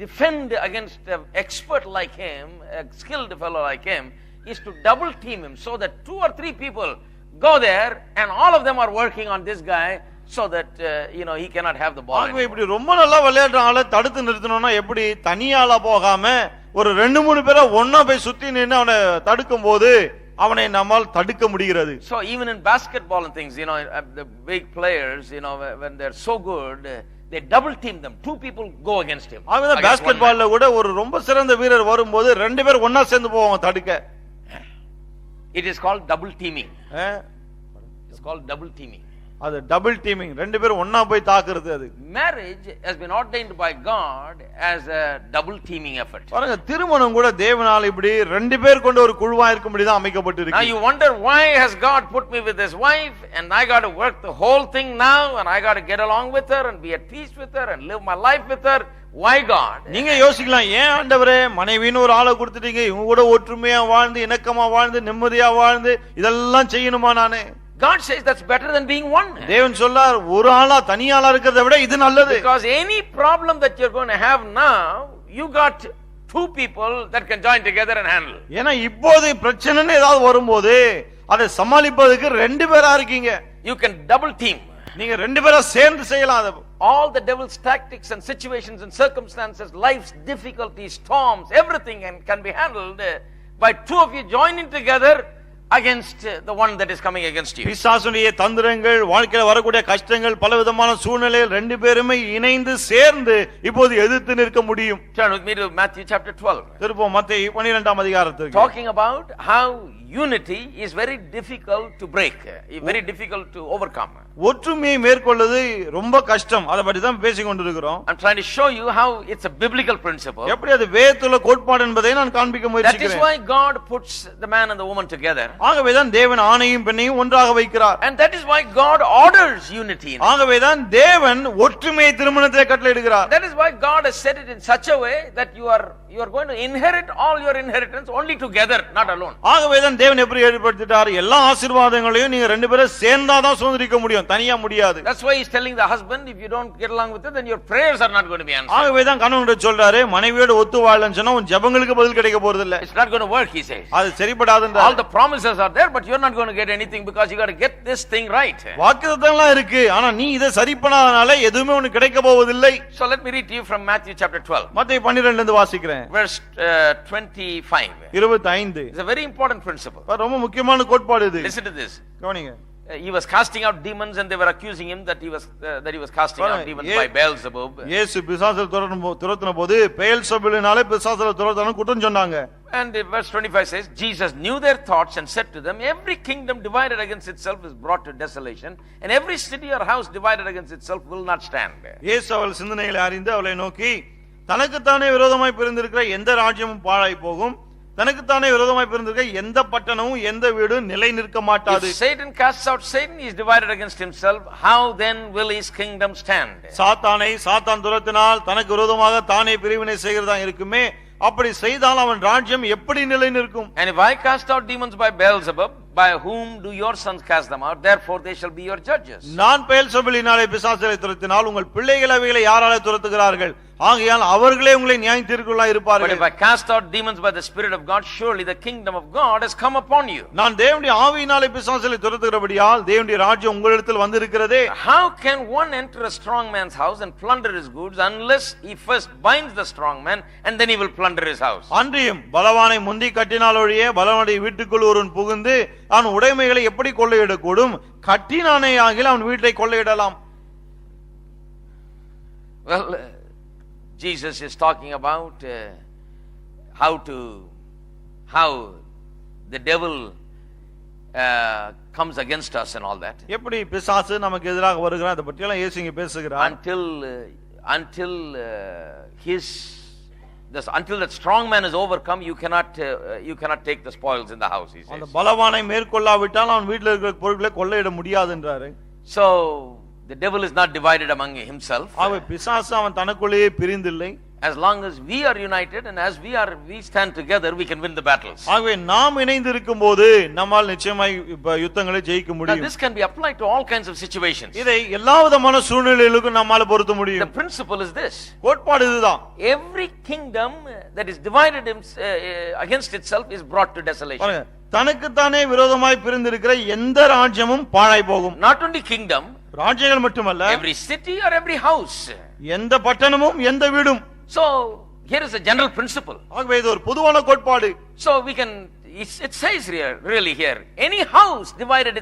defend against an expert like him, a skilled fellow like him, is to double team him so that 2 or 3 people go there and all of them are working on this guy so that he cannot have the ball. ஆகவே இப்படி ரொம்ப நல்லா விளையாடுற ஆளை தடுத்து நிறுத்தணும்னா எப்படி தனியாளா போகாம ஒரு 2-3 பேரை ஒண்ணா போய் சுத்தி நின்னு அவனை தடுக்கும்போது அவனை நம்மால் தடுக்க முடிகிறது. So even in basketball and things, the big players, when they're so good, they double team them. 2 people go against him. ஆகவே பாஸ்கெட்பால்ல கூட ஒரு ரொம்ப சிறந்த வீரர் வரும்போது 2 பேர் ஒண்ணா சேர்ந்து போவாங்க தடுக்க. It is called double teaming. It's called double teaming. அது டபுள் டீமிங் 2 பேர் ஒண்ணா போய் தாக்குறது அது. Marriage has been ordained by God as a double teaming effort. பாருங்க திருமணம் கூட தேவனால இப்படி 2 பேர் கொண்ட ஒரு குழுவா இருக்கும்படி தான் அமைக்கப்பட்டிருக்கு. Now you wonder why has God put me with this wife and I got to work the whole thing now and I got to get along with her and be at peace with her and live my life with her. Why God? நீங்க யோசிக்கலாம் ஏன் ஆண்டவரே மனைவின்னு ஒரு ஆளை கொடுத்துட்டீங்க இவங்க கூட ஒற்றுமையா வாழ்ந்து இணக்கமா வாழ்ந்து நிம்மதியா வாழ்ந்து இதெல்லாம் செய்யணுமா நானே? God says that's better than being one. தேவன் சொல்றார் ஒரு ஆளா தனியாளா இருக்கிறதை விட இது நல்லது. Because any problem that you're going to have now, you got 2 people that can join together and handle. ஏன்னா இப்போது பிரச்சனைன்னு ஏதாவது வரும்போது அதை சமாளிப்பதற்கு 2 பேரா இருக்கீங்க. You can double team. நீங்க 2 பேரா சேர்ந்து செய்யலாம். All the devil's tactics and situations and circumstances, life's difficulties, storms, everything can be handled by 2 of you joining together against the one that is coming against you. பிசாசுடைய தந்திரங்கள் வாழ்க்கையில வரக்கூடிய கஷ்டங்கள் பலவிதமான சூழ்நிலைகள் 2 பேருமே இணைந்து சேர்ந்து இப்போது எதிர்த்து நிற்க முடியும். Turn with me to Matthew chapter 12. திருப்போம் மத்தேயு 12ஆம் அதிகாரத்துக்கு. Talking about how unity is very difficult to break, very difficult to overcome. ஒற்றுமையை மேற்கொள்வது ரொம்ப கஷ்டம். அத பத்தி தான் பேசிக் கொண்டிருக்கிறோம். I'm trying to show you how it's a biblical principle. எப்படி அது வேதத்துல கோட்பாடு என்பதை நான் காண்பிக்க முயற்சிக்கிறேன். That is why God puts the man and the woman together. ஆகவே தான் தேவன் ஆணையும் பெண்ணையும் ஒன்றாக வைக்கிறார். And that is why God orders unity. ஆகவே தான் தேவன் ஒற்றுமையை திருமணத்திலே கட்டளையிடுகிறார். That is why God has set it in such a way that you are going to inherit all your inheritance only together, not alone. ஆகவே தான் தேவன் எப்படி ஏற்படுத்திட்டார் எல்லா ஆசீர்வாதங்களையும் நீங்க 2 பேரும் சேர்ந்தா தான் சுதந்திரிக்க முடியும் முடியும், தனியா முடியாது. That's why he's telling the husband, if you don't get along with it, then your prayers are not going to be answered. ஆகவே தான் கணவன் சொல்றாரு, மனைவியோடு ஒத்து வாழலன்னு சொன்னா உன் ஜெபங்களுக்கு பதில் கிடைக்க போறது இல்ல. It's not going to work, he says. அது சரிபடாதுன்றார். All the promises are there, but you're not going to get anything because you got to get this thing right. வாக்குத்தத்தம்லாம் இருக்கு, ஆனா நீ இத சரி பண்ணாதனால எதுவுமே உனக்கு கிடைக்க போவதில்லை. So let me read to you from Matthew chapter 12. மத்தேயு 12 ல இருந்து வாசிக்கிறேன். Verse 25. 25. It's a very important principle. ரொம்ப முக்கியமான கோட்பாடு இது. Listen to this. கவனிங்க. He was casting out demons and they were accusing him that he was casting out demons by Beelzebub. இயேசு பிசாசுகளை துரத்தின போது பெயல்செபூலினாலே பிசாசுகளை துரத்தணும் குற்றம் சொன்னாங்க. And verse 25 says, Jesus knew their thoughts and said to them, every kingdom divided against itself is brought to desolation, and every city or house divided against itself will not stand. இயேசு அவள் சிந்தனைகளை அறிந்து அவளை நோக்கி, தனக்குத்தானே விரோதமாய் பிரிந்திருக்கிற எந்த ராஜ்யமும் பாழாய் போகும், தனக்குத்தானே விரோதமாய் பிரிந்திருக்கிற எந்த பட்டணமும் எந்த வீடும் நிலை நிற்க மாட்டாது. If Satan casts out Satan, he is divided against himself. How then will his kingdom stand? சாத்தானை சாத்தான் துரத்தினால் தனக்கு விரோதமாக தானே பிரிவினை செய்கிறதா இருக்குமே, அப்படி செய்தால் அவன் ராஜ்யம் எப்படி நிலை நிற்கும்? And if I cast out demons by Beelzebub, by whom do your sons cast them out? Therefore they shall be your judges. நான் பெயல்செபூலினாலே பிசாசுகளை துரத்தினால் உங்கள் பிள்ளைகள் அவைகளை யாராலே துரத்துகிறார்கள்? ஆகையால் அவர்களே உங்களை நியாயம் தீர்க்கக்குள்ளாய் இருப்பார்கள். But if I cast out demons by the Spirit of God, surely the kingdom of God has come upon you. நான் தேவனுடைய ஆவியினாலே பிசாசுகளை துரத்துகிறபடியால் தேவனுடைய ராஜ்யம் உங்களிடத்தில் வந்திருக்கிறதே. How can one enter a strong man's house and plunder his goods unless he first binds the strong man and then he will plunder his house? அன்றியும் பலவானை முந்தி கட்டினால் ஒழிய பலவானுடைய வீட்டுக்குள் ஒருவன் புகுந்து அவன் உடைமைகளை எப்படி கொள்ளையிடக்கூடும்? கட்டினானே ஆகில் அவன் வீட்டை கொள்ளையிடலாம். Well, Jesus is talking about how the devil comes against us and all that. எப்படி பிசாசு நமக்கு எதிராக வருகிறான் அத பத்தி எல்லாம் இயேசு இங்க பேசுகிறார். Until that strong man is overcome, you cannot take the spoils in the house, he says. அந்த பலவானை மேற்கொள்ளாவிட்டால் அவன் வீட்டில் இருக்கிற பொருட்களை கொள்ளையிட முடியாதுன்றாரு. So the devil is not divided among himself. ஆவே பிசாசு அவன் தனக்குள்ளேயே பிரிந்தில்லை. As long as we are united and as we stand together, we can win the battles. ஆகவே நாம் இணைந்து இருக்கும்போது நம்மால் நிச்சயமாய் யுத்தங்களை ஜெயிக்க முடியும். Now this can be applied to all kinds of situations. இதை எல்லாவிதமான சூழ்நிலைகளுக்கும் நம்மால பொருத்த முடியும். The principle is this. கோட்பாடு இதுதான். Every kingdom that is divided against itself is brought to desolation. தனக்குத்தானே விரோதமாய் பிரிந்திருக்கிற எந்த ராஜ்யமும் பாழாய் போகும். Not only kingdom, ராஜ்யங்கள் மட்டுமல்ல, every city or every house, எந்த பட்டணமும் எந்த வீடும். So here is a general principle. ஆகவே இது ஒரு பொதுவான கோட்பாடு. So we can, it says really here, any house divided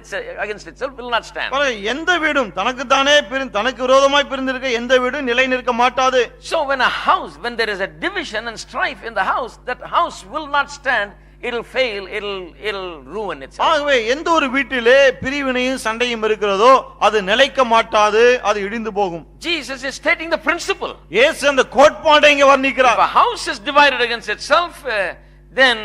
against itself will not stand. எந்த வீடும் தனக்குத்தானே தனக்கு விரோதமாய் பிரிந்திருக்க எந்த வீடும் நிலை நிற்க மாட்டாது. So when there is a division and strife in the house, that house will not stand. It'll fail, it'll ruin itself. ஆகவே எந்த ஒரு வீட்டிலே பிரிவினையும் சண்டையும் இருக்கிறதோ அது நிலைக்க மாட்டாது, அது இடிந்து போகும். Jesus is stating the principle. இயேசு அந்த கோட்பாட்டை இங்க வர்ணிக்கிறார். If a house is divided against itself, then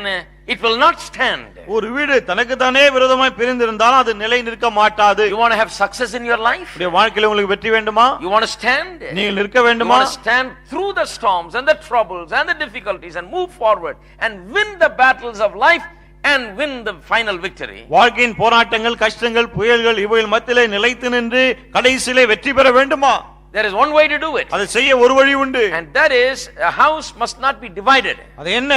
it will not stand. ஒரு வீடு தனக்குத்தானே விரோதமாய் பிரிந்திருந்தால் அது நிலை நிற்க மாட்டாது. You want to have success in your life? உங்களுடைய வாழ்க்கையில உங்களுக்கு வெற்றி வேண்டுமா? You want to stand? நீங்கள் நிற்க வேண்டுமா? You want to stand through the storms and the troubles and the difficulties and move forward and win the battles of life and win the final victory. வாழ்க்கையின் போராட்டங்கள், கஷ்டங்கள், புயல்கள் இவைகள் மத்தியிலே நிலைத்து நின்று கடைசியிலே வெற்றி பெற வேண்டுமா? There is one way to do it. அதை செய்ய ஒரு வழி உண்டு. And that is, a house must not be divided. அது என்ன?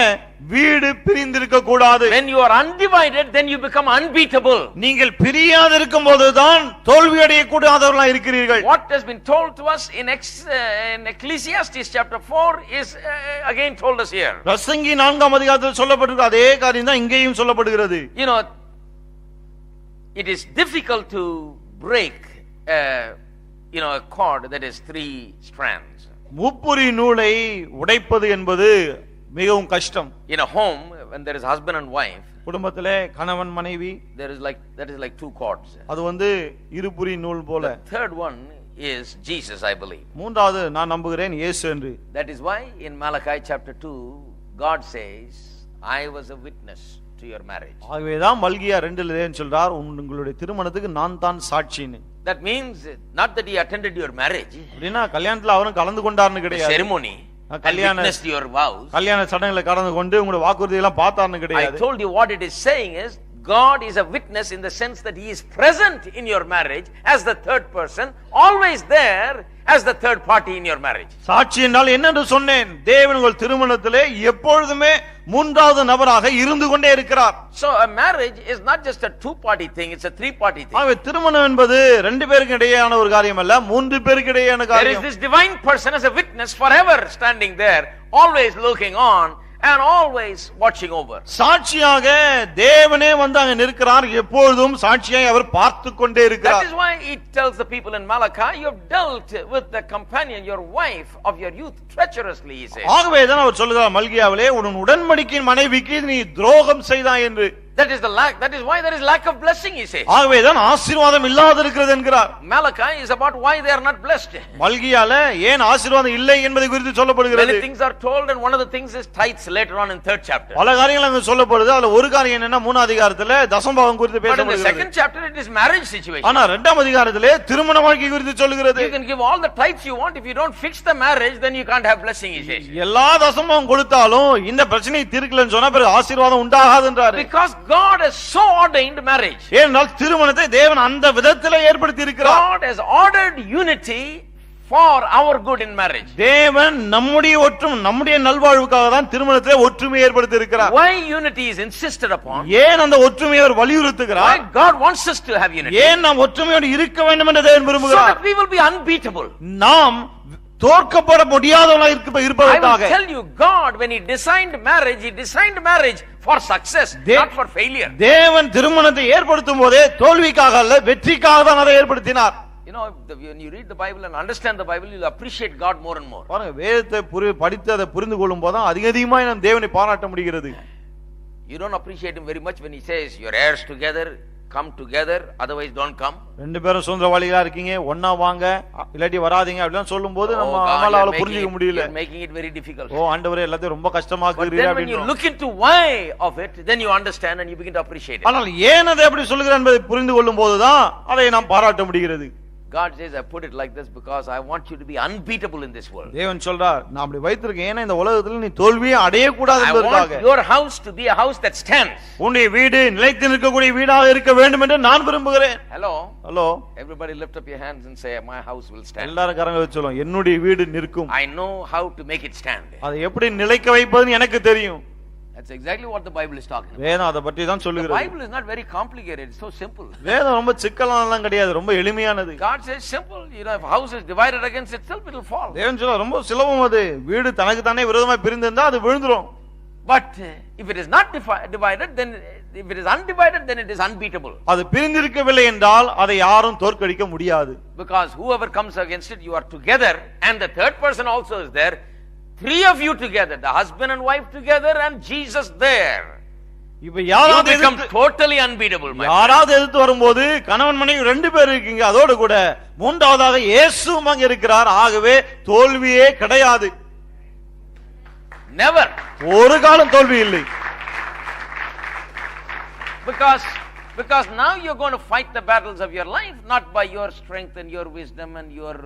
வீடு பிரிந்திருக்க கூடாது. When you are undivided, then you become unbeatable. நீங்கள் பிரியாது இருக்கும்போதுதான் தோல்வி அடைய கூடாதவர்களா இருக்கிறீர்கள். What has been told to us in Ecclesiastes chapter 4 is again told us here. பிரசங்கி 4ஆம் அதிகாரத்தில் சொல்லப்பட்டிருக்கிற அதே காரியம் தான் இங்கேயும் சொல்லப்படுகிறது. You know, it is difficult to break a cord that is 3 strands. முப்புரி நூலை உடைப்பது என்பது மிகவும் கஷ்டம். In a home when there is husband and wife, குடும்பத்திலே கணவன் மனைவி, that is like 2 cords. அது இருபுரி நூல் போல. The third one is Jesus, I believe. மூன்றாவது நான் நம்புகிறேன் இயேசு என்று. That is why in Malachi chapter 2 God says, I was a witness to your marriage. ஆகவேதான் மல்கியா 2:2 சொல்றார், உங்களுடைய திருமணத்துக்கு நான் தான் சாட்சின்னு. That means not that he attended your marriage. அப்படினா கல்யாணத்துல அவரும் கலந்து கொண்டார்னு கிடையாது. Ceremony. Witnessed your vows. கல்யாண சடங்குல கலந்து கொண்டு உங்களுடைய வாக்குறுதி எல்லாம் பார்த்தார்னு கிடையாது. I told you what it is saying is God is a witness in the sense that He is present in your marriage as the third person, always there as the third party in your marriage. சாட்சி என்றால் என்னென்று சொன்னேன்? தேவன் உங்கள் திருமணத்திலே எப்பொழுதுமே மூன்றாவது நபராக இருந்து கொண்டே இருக்கிறார். So a marriage is not just a two-party thing, it's a three-party thing. ஆகவே திருமணம் என்பது ரெண்டு பேருக்கு இடையேயான ஒரு காரியம் அல்ல, மூன்று பேருக்கு இடையேயான There is காரியம். this divine person as a witness forever standing there, always looking on and always watching over. சாட்சியாக தேவனே வந்து அங்க நிற்கிறார், எப்பொழுதும் சாட்சியாய் அவர் பார்த்து கொண்டே That இருக்கிறார். is why it tells the people in Malachi, you have dealt with the companion, your wife of your youth treacherously, he says. ஆகவே தான் அவர் சொல்லுகிறார் மல்கியாவிலே, உன் உடன்படிக்கையின் மனைவிக்கு நீ துரோகம் செய்தாய் என்று. That is the lack. That is why there is lack of blessing, he says. ஆகவே தான் ஆசீர்வாதம் இல்லாத இருக்கிறது என்கிறார். Malachi is about why they are not blessed. மல்கியால ஏன் ஆசீர்வாதம் இல்லை என்பதை குறித்து சொல்லப்படுகிறது. Many things are told, and one of the things is tithes later on in 3rd chapter. பல காரியங்கள் அங்க சொல்லப்படுது. அதுல ஒரு காரியம் என்னன்னா 3ஆம் அதிகாரத்துல தசமபாகம் குறித்து But in the பேசப்படுகிறது. 2nd chapter it is marriage situation. ஆனா 2ஆம் அதிகாரத்திலே திருமண வாழ்க்கை குறித்து சொல்லுகிறது. You can give all the tithes you want, if you don't fix the marriage, then you can't have blessing, he says. எல்லா தசமபாகம் கொடுத்தாலும் இந்த பிரச்சனை தீர்க்கலன்னு சொன்னா பிறகு ஆசீர்வாதம் உண்டாகாது என்றார். Because God has so ordained marriage. ஏனென்றால் திருமணத்தை தேவன் அந்த விதத்திலே ஏற்படுத்தி இருக்கிறார். God has ordered unity for our good in marriage. தேவன் நம்முடைய நல்வாழ்வுக்காக தான் திருமணத்திலே ஒற்றுமை ஏற்படுத்தி இருக்கிறார். Why unity is insisted upon? ஏன் அந்த ஒற்றுமையை அவர் வலியுறுத்துகிறார்? Why God wants us to have unity? ஏன் நாம் ஒற்றுமையோடு இருக்க வேண்டும் என்று தேவன் So விரும்புகிறார்? that we will be unbeatable. நாம் தோற்கப்பட முடியாதவர்களாக I will இருப்பதற்காக. tell you, God, when He designed marriage for success, not for failure. தேவன் திருமணத்தை ஏற்படுத்தும் போதே தோல்விக்காக அல்ல, வெற்றிக்காக தான் அதை ஏற்படுத்தினார். You know, when you read the Bible and understand the Bible, you'll appreciate God more and more. பாருங்க, வேதத்தை படித்து அதை புரிந்து கொள்ளும் போது அதிகமாக நாம் தேவனை பாராட்ட முடிகிறது. You don't appreciate Him very much when He says, your heirs together, come together, otherwise don't come. ரெண்டு பேரும் சுதந்திரவாளிகளா இருக்கீங்க, ஒண்ணா வாங்க, இல்லாட்டி வராதீங்க அப்படிலாம் சொல்லும்போது நம்மால புரிஞ்சிக்க முடியல. You're making it very difficult. ஓ ஆண்டவரே, எல்லாத்தையும் ரொம்ப கஷ்டமாக்குறீங்க Then when அப்படின்னு. you look into why of it, then you understand and you begin to appreciate it. ஆனால் ஏன் அதை அப்படி சொல்லுகிறார் என்பதை புரிந்து கொள்ளும் போதுதான் அதை நாம் பாராட்ட முடிகிறது. God says, I put it like this because I want you to be unbeatable in this world. தேவன் சொல்றார், நான் அப்படி வைத்திருக்கேன் ஏன்னா இந்த உலகத்துல நீ தோல்வியே அடைய கூடாது I என்பதற்காக. want your house to be a house that stands. உன்னுடைய வீடு நிலைத்து நிற்கக்கூடிய வீடாக இருக்க வேண்டும் என்று நான் விரும்புகிறேன். Hello. Everybody lift up your hands and say, my house will stand. எல்லாரும் கரங்களை வச்சு சொல்லுங்க, என்னுடைய வீடு நிற்கும். I know how to make it stand. அதை எப்படி நிலைக்க வைப்பதுன்னு எனக்கு தெரியும். That's exactly what the Bible is talking about. வேதம் அதை பற்றி தான் The சொல்லுகிறது. Bible is not very complicated, it's so simple. வேதம் ரொம்ப சிக்கலானலாம் கிடையாது, ரொம்ப எளிமையானது. God says simple, if a house is divided against itself, it will fall. தேவன் சொல்ல ரொம்ப சுலபம் அது. வீடு தனக்கு தானே விரோதமாய் பிரிந்திருந்தா அது விழுந்துரும். But if it is not divided, then if it is undivided, then it is unbeatable. அது பிரிந்திருக்கவில்லை என்றால் அதை யாரும் தோற்கடிக்க முடியாது. Because whoever comes against it, you are together, and the third person also is there. 3 of you together, the husband and wife together, and Jesus there. இப்ப யாராவது become totally unbeatable. யாராவது எதிர்த்து வரும்போது கணவன் மனைவி 2 பேர் இருக்கீங்க, அதோட கூட மூன்றாவதாக இயேசுவும் அங்க இருக்கிறார். ஆகவே தோல்வியே கிடையாது. Never. ஒரு காலம் தோல்வி இல்லை. Because now you're going to fight the battles of your life, not by your strength and your wisdom and your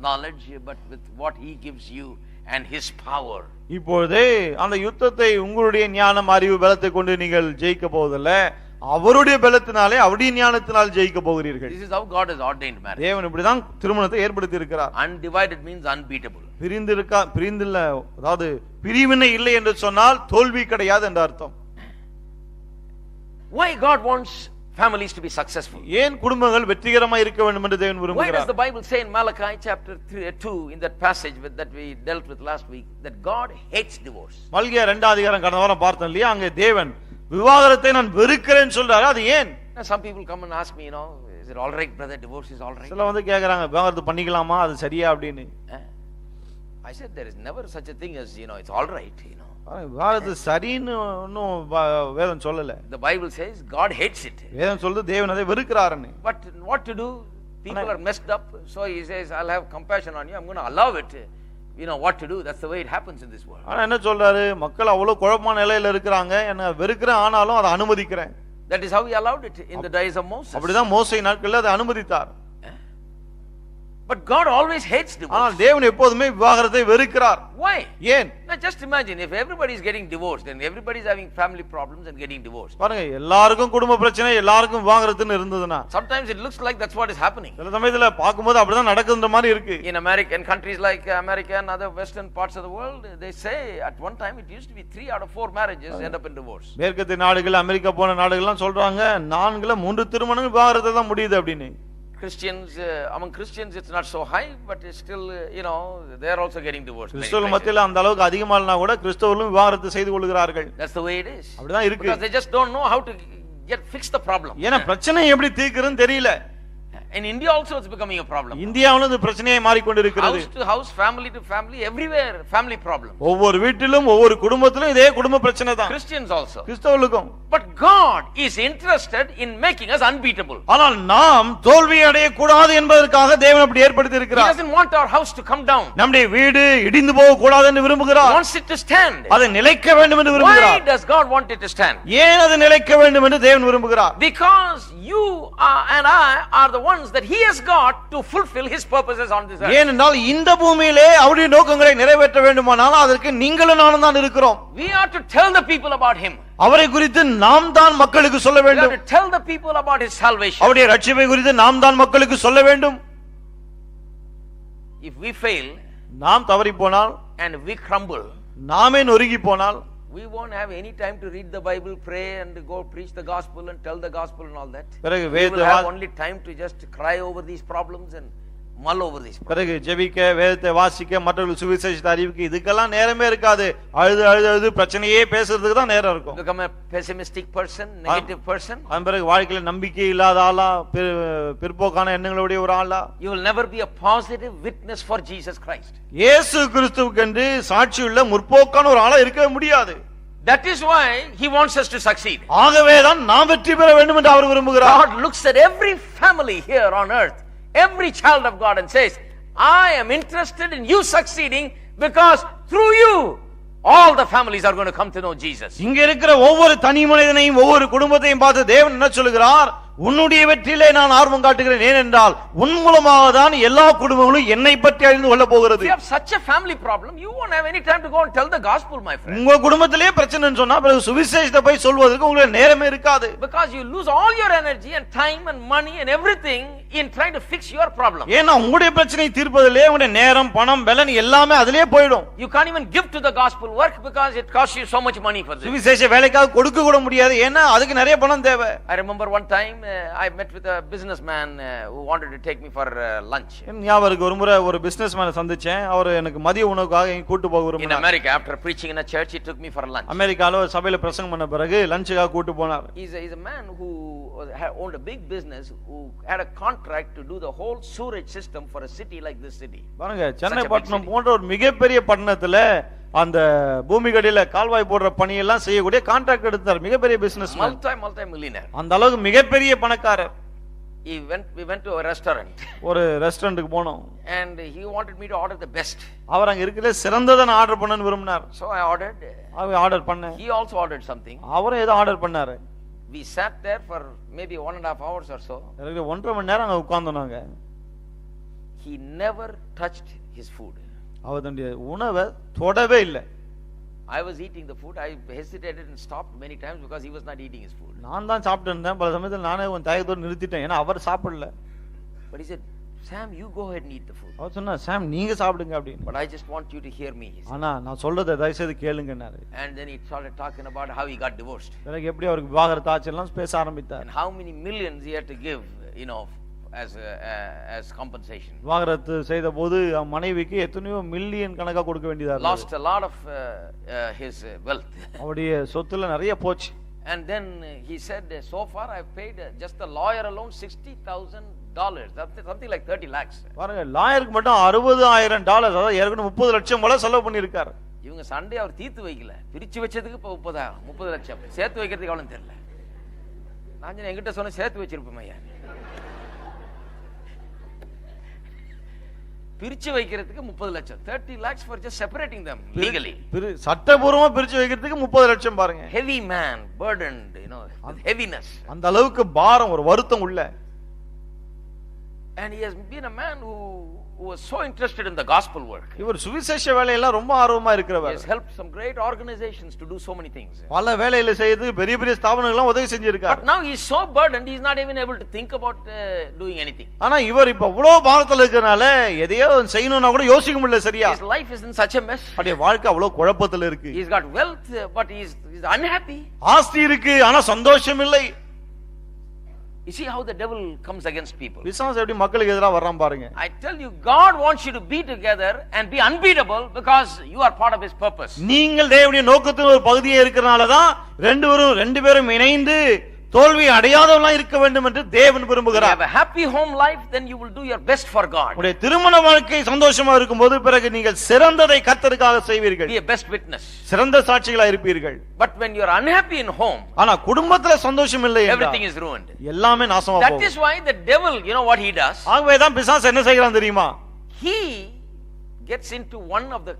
knowledge, but with what He gives you and His power. இப்பொழுது அந்த யுத்தத்தை உங்களுடைய ஞானம், அறிவு, பலத்தை கொண்டு நீங்கள் ஜெயிக்க போவதில்ல, அவருடைய பலத்தினாலே, அவருடைய ஞானத்தினால் ஜெயிக்க போகிறீர்கள். This is how God has ordained marriage. தேவன் இப்படிதான் திருமணத்தை ஏற்படுத்தி இருக்கிறார். Undivided means unbeatable. பிரிந்தில்ல, அதாவது பிரிவினை இல்லை என்று சொன்னால் தோல்வி கிடையாது என்ற அர்த்தம். Why God wants families to be successful? ஏன் குடும்பங்கள் வெற்றிகரமாக இருக்க வேண்டும் என்று தேவன் விரும்புகிறார்? Why does the Bible say in Malachi chapter 2 in that passage that we dealt with last week that God hates divorce? மல்கியா 2ஆம் அதிகாரம் கடந்த வாரம் பார்த்தோம் இல்லையா, அங்கே தேவன் விவாகரத்தை நான் வெறுக்கிறேன்னு சொல்றாரு. அது ஏன்? Some people come and ask me, is it all right brother, divorce is all right? சில வந்து கேக்குறாங்க, விவாகரத்து பண்ணிக்கலாமா, அது சரியா அப்படின்னு. I said there is never such a thing as it's all right, விவாகரத்து சரின்னு ஒன்னும் வேதம் சொல்லல. The Bible says God hates it. வேதம் சொல்லுது தேவன் அதை வெறுக்கிறாருன்னு. But what to do? People are messed up, so He says I'll have compassion on you, I'm going to allow it. What to do? That's the way it happens in this world. ஆனா என்ன சொல்றாரு, மக்கள் அவ்வளவு குழப்பமான நிலையில இருக்காங்க, என்ன வெறுக்கிறேன், ஆனாலும் அதை அனுமதிக்கிறேன். That is how He allowed it in the days of Moses. அப்படிதான் மோசே நாட்களில் அதை அனுமதித்தார். But God always hates divorce. ஆனால் தேவன் எப்போதுமே விவாகரத்தை வெறுக்கிறார். Why? ஏன்? Now just imagine if everybody is getting divorced and everybody is having family problems and getting divorced. பாருங்க, எல்லாருக்கும் குடும்ப பிரச்சனை, எல்லாருக்கும் விவாகரத்துன்னு இருந்ததுனா Sometimes it looks like that's what is happening. சில சமயத்துல பாக்கும்போது அப்படிதான் நடக்குதுன்ற மாதிரி இருக்கு. In American countries like America and other western parts of the world, they say at one time it used to be 3 out of 4 marriages end up in divorce. மேற்கத்திய நாடுகள், America போன நாடுகள்லாம் சொல்றாங்க 4ல 3 திருமணங்கள் விவாகரத்துல தான் முடியுது அப்படின்னு. Christians, among Christians it's not so high, but it's still, they are also getting divorced. கிறிஸ்தவர்கள் மத்தியில அந்த அளவுக்கு அதிகமா இல்லனா கூட கிறிஸ்தவர்களும் விவாகரத்து செய்து கொள்கிறார்கள். That's the way it is. அப்படிதான் இருக்கு. Because they just don't know how to fix the problem. ஏன்னா பிரச்சனை எப்படி தீர்க்கறதுன்னு தெரியல. In India also it's becoming a problem. இந்தியாவிலும் இது பிரச்சனையாய் மாறிக்கொண்டிருக்கிறது. House to house, family to family, everywhere family problem. ஒவ்வொரு வீட்டிலும் ஒவ்வொரு குடும்பத்திலும் இதே குடும்ப பிரச்சனை தான். Christians also. கிறிஸ்தவர்களுக்கும். But God is interested in making us unbeatable. ஆனால் நாம் தோல்வி அடைய கூடாது என்பதற்காக தேவன் அப்படி ஏற்படுத்தி இருக்கிறார். He doesn't want our house to come down. நம்முடைய வீடு இடிந்து போக கூடாது என்று விரும்புகிறார். He wants it to stand. அது நிலைக்க வேண்டும் என்று விரும்புகிறார். Why does God want it to stand? ஏன் அது நிலைக்க வேண்டும் என்று தேவன் விரும்புகிறார்? Because you and I are the ones that he has got to fulfill his purposes on this earth. ஏனென்றால் இந்த பூமியிலே அவருடைய நோக்கங்களை நிறைவேற்ற வேண்டுமானால் அதற்கு நீங்களும் நானும் தான் இருக்கிறோம். We are to tell the people about him. அவரை குறித்து நாம் தான் மக்களுக்கு சொல்ல வேண்டும். We are to tell the people about his salvation. அவருடைய ரட்சிப்பை குறித்து நாம் தான் மக்களுக்கு சொல்ல வேண்டும். If we fail, நாம் தவறி போனால், and we crumble, நாமே நொறுங்கி போனால், we won't have any time to read the Bible, pray and go preach the gospel and tell the gospel and all that. பிறகு we will have only time to just cry over these problems and mull over these problems. பிறகு ஜெபிக்க, வேதத்தை வாசிக்க, மற்றவர்களுக்கு சுவிசேஷத்தை அறிவிக்க இதுக்கெல்லாம் நேரமே இருக்காது. அழுது பிரச்சனையே பேசுறதுக்கு தான் நேரம் இருக்கும். Become a pessimistic person, negative person. அதன் பிறகு வாழ்க்கையில நம்பிக்கை இல்லாத ஆளா, பிற்போக்கான எண்ணங்களுடைய ஒரு ஆளா. You will never be a positive witness for Jesus Christ. இயேசு கிறிஸ்துவுக்கென்று சாட்சியுள்ள முற்போக்கான ஒரு ஆளா இருக்கவே முடியாது. That is why he wants us to succeed. ஆகவே தான் நாம் வெற்றி பெற வேண்டும் என்று அவர் விரும்புகிறார். God looks at every family here on earth, every child of God, and says, I am interested in you succeeding because through you all the families are going to come to know Jesus. இங்க இருக்கிற ஒவ்வொரு தனி மனிதனையும் ஒவ்வொரு குடும்பத்தையும் பார்த்து தேவன் என்ன சொல்கிறார்? உன்னுடைய வெற்றியிலே நான் ஆர்வம் காட்டுகிறேன். ஏனென்றால் உன் மூலமாக தான் எல்லா குடும்பங்களும் என்னை பற்றி அறிந்து கொள்ள போகிறது. If you have such a family problem, you won't have any time to go and tell the gospel, my friend. உங்க குடும்பத்திலே பிரச்சனைன்னு சொன்னா பிறகு சுவிசேஷத்தை போய் சொல்வதற்கு உங்களுக்கு நேரமே இருக்காது. Because you lose all your energy and time and money and everything in trying to fix your problem. ஏன்னா உங்களுடைய பிரச்சனை தீர்ப்பதிலே உங்களுடைய நேரம், பணம், பலன் எல்லாமே அதிலே போய்டும். You can't even give to the gospel work because it costs you so much money for this. சுவிசேஷ வேலைக்காக கொடுக்க கூட முடியாது. ஏன்னா அதுக்கு நிறைய பணம் தேவை. I remember one time I met with a businessman who wanted to take me for lunch. ஞாபகம் ஒரு முறை ஒரு பிசினஸ்மேனை சந்திச்சேன். அவர் எனக்கு மதிய உணவுக்காக எங்க கூட்டி போக விரும்பினார். In America, after preaching in a church, he took me for lunch. அமெரிக்கால ஒரு சபையில பிரசங்கம் பண்ண பிறகு லஞ்சுக்காக கூட்டி போனார். He's a man who owned a big business, who had a contract to do the whole sewerage system for a city like this city. பாருங்க, சென்னை பட்டணம் போன்ற ஒரு மிகப்பெரிய பட்டணத்துல அந்த பூமிகடியில கால்வாய் போடுற பணியெல்லாம் செய்யக்கூடிய கான்ட்ராக்ட் எடுத்தார். மிகப்பெரிய பிசினஸ்மேன், multi millionaire. அந்த அளவுக்கு மிகப்பெரிய பணக்காரர். We went to a restaurant. ஒரு ரெஸ்டாரன்ட்க்கு போனோம். And he wanted me to order the best. அவர் அங்க இருக்கிற சிறந்ததை நான் ஆர்டர் பண்ணனும் விரும்பினார். So I ordered. அவர் ஆர்டர் பண்ணேன். He also ordered something. அவரே ஏதோ ஆர்டர் பண்ணாரு. We sat there for maybe 1.5 hours or so. 1.5 மணி நேரம் அங்க உட்கார்ந்தோம் நாங்க. He never touched his food. அவர் தன்னுடைய உணவை தொடவே இல்லை. I was eating the food. I hesitated and stopped many times because he was not eating his food. நான் தான் சாப்பிட்டு இருந்தேன். பல சமயத்துல நானே கொஞ்சம் தயக்கத்தோட நிறுத்திட்டேன். ஏன்னா அவர் சாப்பிடல. But he said, Sam, you go ahead and eat the food. அவர் சொன்னா, சாம் நீங்க சாப்பிடுங்க அப்படின்னு. But I just want you to hear me. ஆனா நான் சொல்றதை தயவு செய்து கேளுங்கன்னாரு. And then he started talking about how he got divorced. எனக்கு எப்படி அவருக்கு விவாகரத்து ஆச்சுலாம் பேச ஆரம்பித்தார். And how many millions he had to give, as compensation. விவாகரத்து செய்த போது மனைவிக்கு எத்தனையோ மில்லியன் கணக்கா கொடுக்க வேண்டியதா இருந்தது. Lost a lot of his wealth. அவருடைய சொத்துல நிறைய போச்சு. And then he said, so far I've paid just the lawyer alone $60,000. Something like 30 lakhs. பாருங்க, லாயருக்கு மட்டும் $60,000, அதாவது ஏற்கனவே 30 லட்சம் போல செலவு பண்ணியிருக்காரு. இவங்க சண்டே அவர் தீர்த்து வைக்கல, பிரிச்சு வச்சதுக்கு இப்போ 30 லட்சம் சேர்த்து வைக்கிறதுக்கு அவ்வளவு தெரியல. நான் என்கிட்ட சொன்ன சேர்த்து வச்சிருப்பேன் ஐயா, பிரிச்சு வைக்கிறதுக்கு 30 லட்சம். 30 lakhs for just separating them legally. சட்டபூர்வமா பிரிச்சு வைக்கிறதுக்கு 30 லட்சம் பாருங்க. Heavy man, burdened, with heaviness. அந்த அளவுக்கு பாரம், ஒரு வருத்தம் உள்ள. And he has been a man who was so interested in the gospel work. இவர் சுவிசேஷ வேலையெல்லாம் ரொம்ப ஆர்வமா He இருக்கிறவர். has helped some great organizations to do so many things. பல வேலைகளை செய்து பெரிய பெரிய ஸ்தாபனங்கள்லாம் உதவி செஞ்சிருக்கார். But now he is so burdened, he is not even able to think about doing anything. ஆனா இவர் இப்ப அவ்வளவு பாரத்துல இருக்கறனால எதையோ செய்யணும்னா கூட யோசிக்க முடியல சரியா. His life is in such a mess. அவருடைய வாழ்க்கை அவ்வளவு குழப்பத்துல இருக்கு. He's got wealth, but he is unhappy. ஆஸ்தி இருக்கு ஆனா சந்தோஷம் இல்லை. You see how the devil comes against people. பிசாசு எப்படி மக்களுக்கு எதிரா வர்றான் பாருங்க. I tell you, God wants you to be together and be unbeatable because you are part of his purpose. நீங்கள் தேவனுடைய நோக்கத்தின் ஒரு பகுதியே இருக்கறனால தான் ரெண்டு பேரும் இணைந்து தோல்வி அடையாதவங்களா இருக்க வேண்டும் என்று தேவன் விரும்புகிறார். If you have a happy home life, then you will do your best for God. உங்களுடைய திருமண வாழ்க்கை சந்தோஷமா இருக்கும்போது பிறகு நீங்கள் சிறந்ததை கர்த்தருக்காக செய்வீர்கள். Be a best witness. சிறந்த சாட்சிகளா இருப்பீர்கள். But when you are unhappy in home, ஆனா குடும்பத்துல சந்தோஷம் இல்லை என்றால் everything is ruined. எல்லாமே நாசமா போகும். That is why the devil, you know what he does? ஆகவே தான் பிசாசு என்ன செய்யறான் தெரியுமா? He gets into one of the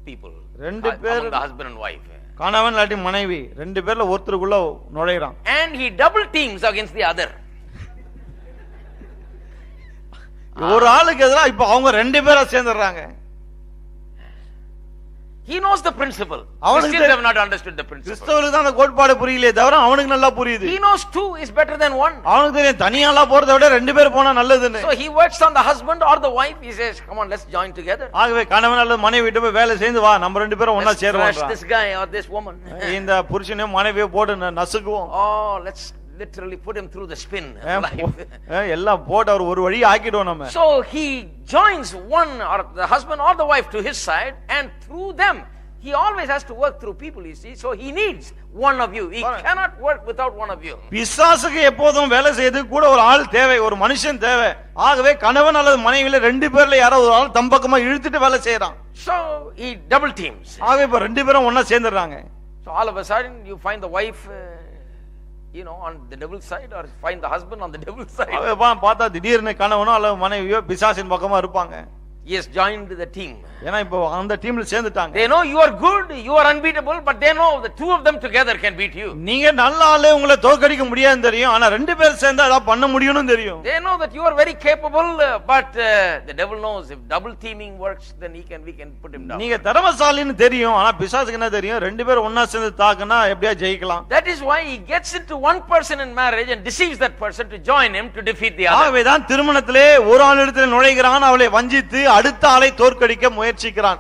people, ரெண்டு பேர், among the husband and wife. கணவன் இல்லாட்டி மனைவி ரெண்டு பேர்ல ஒருத்தருக்குள்ள நுழையறான். And he double teams against the other. ஒரு ஆளுக்கு எதிரா இப்ப அவங்க ரெண்டு பேரா சேர்ந்துறாங்க. He knows the principle. Christians have not understood the principle. கிறிஸ்தவருக்கு தான் அந்த கோட்பாடு புரியலையே தவிர அவனுக்கு நல்லா புரியுது. He knows two is better than one. அவனுக்கு தெரியும் தனியாலாம் போறதை விட ரெண்டு பேர் போனா நல்லதுன்னு. So he works on the husband or the wife. He says, come on, let's join together. ஆகவே கணவன் அல்லது மனைவி கிட்ட போய் வேலை செய்து வா நம்ம ரெண்டு பேரும் ஒண்ணா சேருவோம். This guy or this woman. இந்த புருஷனையும் மனைவியை போட்டு நசுக்குவோம். Oh, let's literally put him through the spin of life. எல்லாம் போட்டு அவர் ஒரு வழி ஆக்கிடுவோம் நம்ம. So he joins one or the husband or the wife to his side, and through them he always has to work through people, you see. So he needs one of you. He cannot work without one of you. பிசாசுக்கு எப்போதும் வேலை செய்து கூட ஒரு ஆள் தேவை, ஒரு மனுஷன் தேவை. ஆகவே கணவன் அல்லது மனைவியில ரெண்டு பேர்ல யாரோ ஒரு ஆள் தம்பக்கமா இழுத்துட்டு வேலை செய்யறான். So he double teams. ஆகவே இப்ப ரெண்டு பேரும் ஒண்ணா சேர்ந்துறாங்க. So all of a sudden you find the wife on the devil's side, or find the husband on the devil's side. ஆகவே பார்த்தா திடீர்னு கணவனோ அல்லது மனைவியோ பிசாசின் பக்கமா இருப்பாங்க. He has joined the team. ஏன்னா இப்போ அந்த டீம்ல சேர்ந்துட்டாங்க. They know you are good, you are unbeatable, but they know the two of them together can beat you. நீங்க நல்ல ஆளே உங்களை தோற்கடிக்க முடியாதுன்னு தெரியும், ஆனா ரெண்டு பேர் சேர்ந்து அத பண்ண முடியும்னு தெரியும். They know that you are very capable, but the devil knows if double teaming works, then we can put him down. நீங்க திறமைசாலின்னு தெரியும், ஆனா பிசாசுக்கு என்ன தெரியும், ரெண்டு பேர் ஒண்ணா சேர்ந்து தாக்குனா எப்படியா ஜெயிக்கலாம். That is why he gets into one person in marriage and deceives that person to join him to defeat the other. ஆகவே தான் திருமணத்திலே ஒரு ஆள் இடத்துல நுழைகிறான், அவளை வஞ்சித்து அடுத்த ஆளை தோற்கடிக்க முயற்சிக்கிறான்.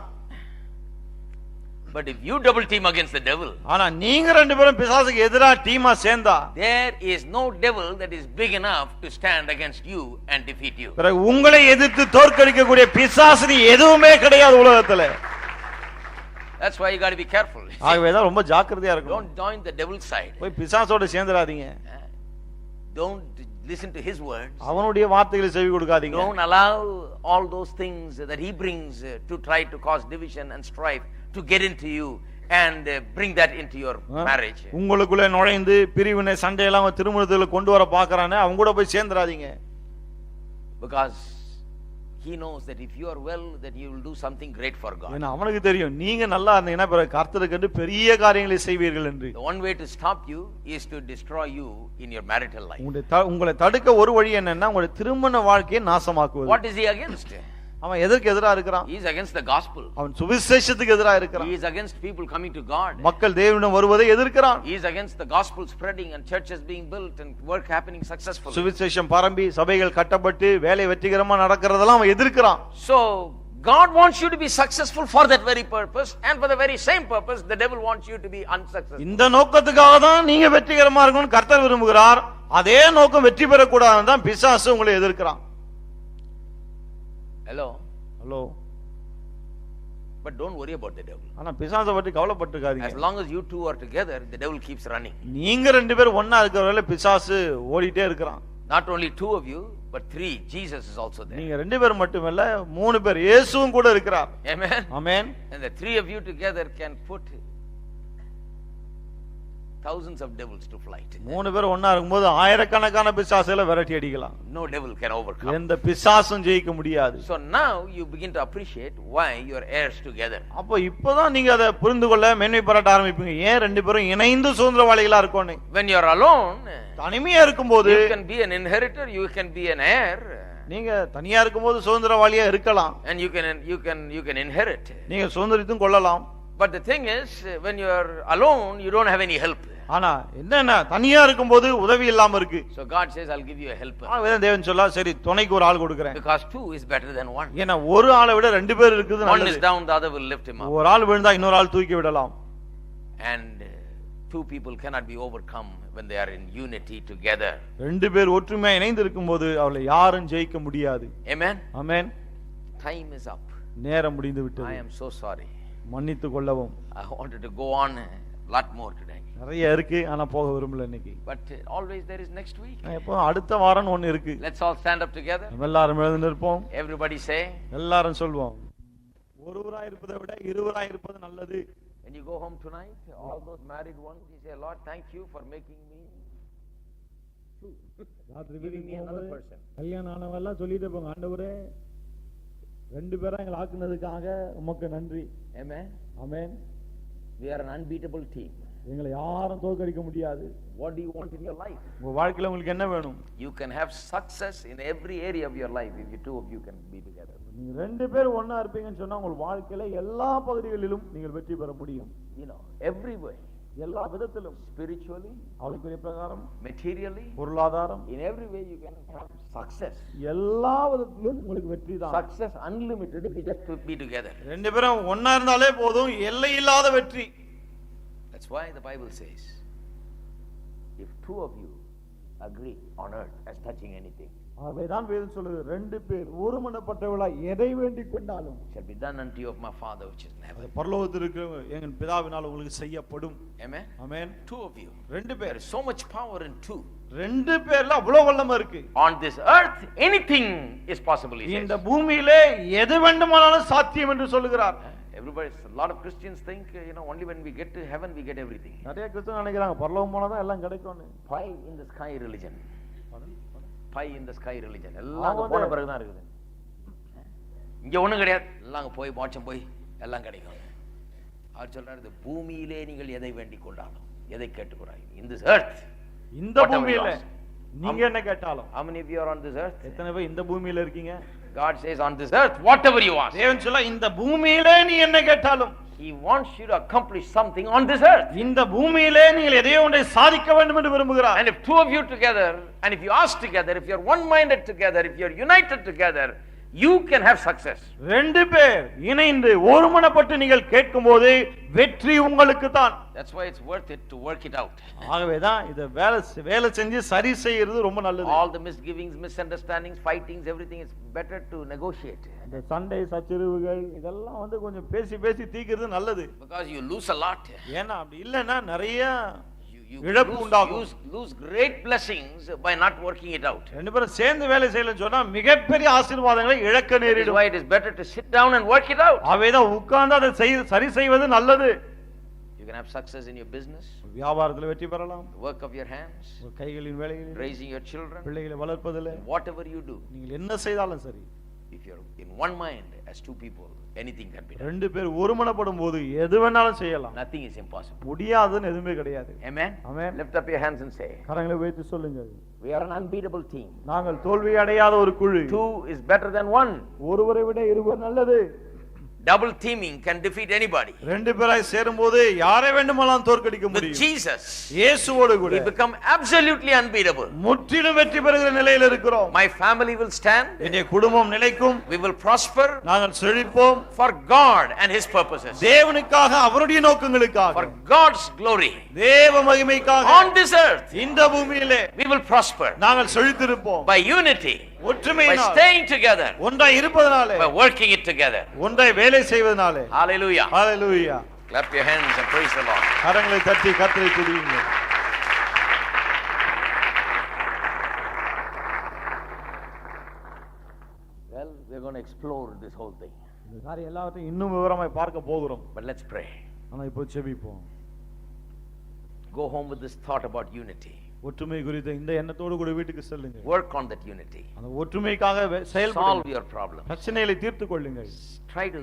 But if you double team against the devil, ஆனா நீங்க ரெண்டு பேரும் பிசாசுக்கு எதிரா டீமா சேர்ந்தா, there is no devil that is big enough to stand against you and defeat you. பிறகு உங்களை எதிர்த்து தோற்கடிக்க கூடிய பிசாசு எதுவுமே கிடையாது உலகத்துல. That's why you got to be careful. ஆகவே தான் ரொம்ப ஜாக்கிரதையா இருக்கணும். Don't join the devil's side. போய் பிசாசோட சேர்ந்துடாதீங்க. Don't listen to his words. அவனுடைய வார்த்தைகளை செவி கொடுக்காதீங்க. Don't allow all those things that he brings to try to cause division and strife to get into you and bring that into your marriage. உங்களுக்குள்ள நுழைந்து பிரிவினை சண்டை எல்லாம் திருமணத்துல கொண்டு வர பார்க்கறானே, அவங்க கூட போய் சேர்ந்துடாதீங்க. Because he knows that if you are well, that you will do something great for God. ஏன்னா அவனுக்கு தெரியும் நீங்க நல்லா இருந்தீங்கன்னா பிறகு கர்த்தருக்கு பெரிய காரியங்களை செய்வீர்கள் என்று. The one way to stop you is to destroy you in your marital life. உங்களை தடுக்க ஒரு வழி என்னன்னா உங்களுடைய திருமண வாழ்க்கையை நாசமாக்குவது. What is he against? அவன் எதற்கு எதிரா இருக்கிறான்? He is against the gospel. அவன் சுவிசேஷத்துக்கு எதிரா இருக்கிறான். He is against people coming to God. மக்கள் தேவனிடம் வருவதை எதிர்க்கிறான். He is against the gospel spreading and churches being built and work happening successfully. சுவிசேஷம் பரம்பி சபைகள் கட்டப்பட்டு வேலை வெற்றிகரமா நடக்கிறதெல்லாம் அவன் எதிர்க்கிறான். So God wants you to be successful for that very purpose, and for the very same purpose the devil wants you to be unsuccessful. இந்த நோக்கத்துக்காக தான் நீங்க வெற்றிகரமா இருக்கணும்னு கர்த்தர் விரும்புகிறார். அதே நோக்கம் வெற்றி பெற கூடாதுன்னு தான் பிசாசு உங்களை எதிர்க்கிறான். Hello. But don't worry about the devil. ஆனா பிசாசை பத்தி கவலைப்பட்டுக்காதீங்க. As long as you two are together, the devil keeps running. நீங்க ரெண்டு பேரும் ஒண்ணா இருக்கறவரை பிசாசு ஓடிட்டே இருக்கிறான். Not only two of you, but three. Jesus is also there. நீங்க ரெண்டு பேர் மட்டுமல்ல மூணு பேர், இயேசுவும் கூட இருக்கிறார். Amen. Amen. And the three of you together can put thousands of devils to flight. மூணு பேர் ஒண்ணா இருக்கும்போது ஆயிரக்கணக்கான பிசாசுகளை விரட்டி அடிக்கலாம். No devil can overcome. எந்த பிசாசும் ஜெயிக்க முடியாது. So now you begin to appreciate why you are heirs together. அப்போ இப்போதான் நீங்க அதை புரிந்து கொள்ள மேன்மை பாராட்ட ஆரம்பிப்பீங்க. ஏன் ரெண்டு பேரும் இணைந்து சுதந்திரவாளிகளா இருக்கோம். When you are alone, தனிமையா இருக்கும்போது you can be an inheritor, you can be an heir. நீங்க தனியா இருக்கும்போது சுதந்திரவாளியா இருக்கலாம். And you can inherit. நீங்க சுதந்திரித்தும் கொள்ளலாம். But the thing is, when you are alone, you don't have any help. ஆனா என்னன்னா தனியா இருக்கும்போது உதவி இல்லாம இருக்கு. So God says, I'll give you a helper. தேவன் சொல்ல சரி துணைக்கு ஒரு ஆள் கொடுக்கிறேன். Because two is better than one. ஏன்னா ஒரு ஆளை விட ரெண்டு பேர் இருக்குது நல்லது. One is down, the other will lift him up. ஒரு ஆள் விழுந்தா இன்னொரு ஆள் தூக்கி விடலாம். And two people cannot be overcome when they are in unity together. ரெண்டு பேர் ஒற்றுமையா இணைந்து இருக்கும்போது அவளை யாரும் ஜெயிக்க முடியாது. Amen. Amen. Time is up. நேரம் முடிந்து விட்டது. I am so sorry. மன்னித்து கொள்ளவும். I wanted to go on a lot more today. நிறைய இருக்கு ஆனா போக விரும்பல இன்னைக்கு. But always there is next week. எப்போ அடுத்த வாரம் ஒன்னு இருக்கு. Let's all stand up together. எல்லாரும் எழுந்து நிற்போம். Everybody say. எல்லாரும் சொல்வோம். ஒருவராய் இருப்பதை விட இருவராய் இருப்பது நல்லது. When you go home tonight, all those married ones, you say, Lord, thank you for making me two. Giving me another person. கல்யாணம் ஆனவெல்லாம் சொல்லிட்டு போங்க, ஆண்டவரே ரெண்டு பேரா எங்களை ஆக்குனதுக்காக உமக்கு நன்றி. Amen. Amen. We are an unbeatable team. எங்களை யாரும் தோற்கடிக்க முடியாது. What do you want in your life? உங்க வாழ்க்கையில உங்களுக்கு என்ன வேணும்? You can have success in every area of your life if you two of you can be together. நீங்க ரெண்டு பேர் ஒண்ணா இருப்பீங்கன்னு சொன்னா உங்க வாழ்க்கையில எல்லா பகுதிகளிலும் நீங்கள் வெற்றி பெற முடியும். You know, every way. எல்லா விதத்திலும், spiritually, ஆவிக்குரிய பிரகாரம், materially, பொருளாதாரம், in every way you can have success. எல்லா விதத்திலும் உங்களுக்கு வெற்றி தான். Success unlimited if you just be together. ரெண்டு பேரும் ஒண்ணா இருந்தாலே போதும், எல்லை இல்லாத வெற்றி. That's why the Bible says, if two of you agree on earth as touching anything, ஆகவேதான் வேதம் சொல்லுது, ரெண்டு பேர் ஒருமனப்பட்டவர்களாய் எதை வேண்டிக் கொண்டாலும் shall be done unto you of my Father which is in heaven. பரலோகத்தில் இருக்கிற எங்கள் பிதாவினால் உங்களுக்கு செய்யப்படும். Amen. Amen. Two of you. ரெண்டு There பேர். is so much power in two. ரெண்டு பேர்ல அவ்வளவு வல்லமை இருக்கு. On this earth anything is possible. இந்த பூமியிலே எது வேண்டுமானாலும் சாத்தியம் என்று சொல்லுகிறார். Everybody, a lot of Christians think, only when we get to heaven we get everything. நிறைய கிறிஸ்தவர்கள் நினைக்கிறாங்க பரலோகம் போனா தான் எல்லாம் கிடைக்கும்னு. Pie in the sky religion. Pie in the sky religion. எல்லாம் போன பிறகு தான் இருக்குது. இங்க ஒண்ணும் கிடையாது. எல்லாம் போய் மோட்சம் போய் எல்லாம் கிடைக்கும். அவர் சொல்றாரு, இந்த பூமியிலே நீங்கள் எதை வேண்டிக் கொண்டாலும், எதை கேட்டுக்கொண்டாலும், in this earth, இந்த பூமியில நீங்க என்ன கேட்டாலும். How many of you are on this earth? எத்தனை பேர் இந்த பூமியில இருக்கீங்க? God says, on this earth whatever you ask. தேவன் சொல்ல, இந்த பூமியிலே நீ என்ன கேட்டாலும். He wants you to accomplish something on this earth. இந்த பூமியிலே நீங்கள் எதையோ ஒன்றை சாதிக்க வேண்டும் என்று விரும்புகிறார். And if two of you together, and if you ask together, if you are one minded together, if you are united together, you can have success. ரெண்டு பேர் இணைந்து ஒருமனப்பட்டு நீங்கள் கேட்கும்போது வெற்றி உங்களுக்கு தான். That's why it's worth it to work it out. ஆகவே தான் இத வேலை செஞ்சு சரி செய்யிறது ரொம்ப நல்லது. All the misgivings, misunderstandings, fightings, everything is better to negotiate. இந்த சண்டை சச்சரவுகள் இதெல்லாம் கொஞ்சம் பேசி பேசி தீக்கிறது நல்லது. Because you lose a lot. ஏன்னா அப்படி இல்லன்னா நிறைய you lose great blessings by not working it out. ரெண்டு பேரும் சேர்ந்து வேலை செய்யலன்னு சொன்னா மிகப்பெரிய ஆசீர்வாதங்களை இழக்க நேரிடும். Why it is better to sit down and work it out. ஆவேதான் உட்கார்ந்து அதை சரி செய்வது நல்லது. You can have success in your business. வியாபாரத்தில் வெற்றி பெறலாம். Work of your hands. கைகளின் வேலைகளில். Raising your children. பிள்ளைகளை வளர்ப்பதில். Whatever you do. நீங்கள் என்ன செய்தாலும் சரி. If you are in one mind as two people, anything can be done. ரெண்டு பேர் ஒருமனப்படும் போது எது வேணாலும் செய்யலாம். Nothing is impossible. முடியாதுன்னு எதுவுமே கிடையாது. Amen. Amen. Lift up your hands and say, கரங்களை உயர்த்தி சொல்லுங்க, we are an unbeatable team. நாங்கள் தோல்வி அடையாத ஒரு குழு. Two is better than one. ஒருவரை விட இருவர் நல்லது. Double teaming can defeat anybody. ரெண்டு பேராய் சேரும்போது யாரை வேண்டுமானாலும் தோற்கடிக்க முடியும். With Jesus, இயேசுவோடு கூட we become absolutely unbeatable. முற்றிலும் வெற்றி பெறுகிற நிலையில் இருக்கிறோம். My family will stand. என்னுடைய குடும்பம் நிலைக்கும். We will prosper. நாங்கள் செழிப்போம். For God and his purposes. தேவனுக்காக அவருடைய நோக்கங்களுக்காக. For God's glory. தேவ மகிமைக்காக. On this earth, இந்த பூமியிலே we will prosper. நாங்கள் செழித்திருப்போம். By unity. ஒற்றுமையினால். By staying together. ஒன்றாய் இருப்பதனாலே. By working it together. ஒன்றாய் வேலை செய்வதனாலே. Hallelujah. Hallelujah. Clap your hands and praise the Lord. கரங்களை தட்டி கர்த்தரை துதியுங்கள். Well, we are going to explore this whole thing. இந்த காரியம் எல்லாவற்றையும் இன்னும் விவரமாய் பார்க்க போகிறோம். But let's pray. ஆனா இப்போ ஜெபிப்போம். Go home with this thought about unity. ஒற்றுமை குறித்த இந்த எண்ணத்தோடு கூட வீட்டுக்கு செல்லுங்க. Work on that unity. அந்த ஒற்றுமைக்காக செயல்படுங்க. Solve your problem. பிரச்சனைகளை தீர்த்துக் கொள்ளுங்கள். Try to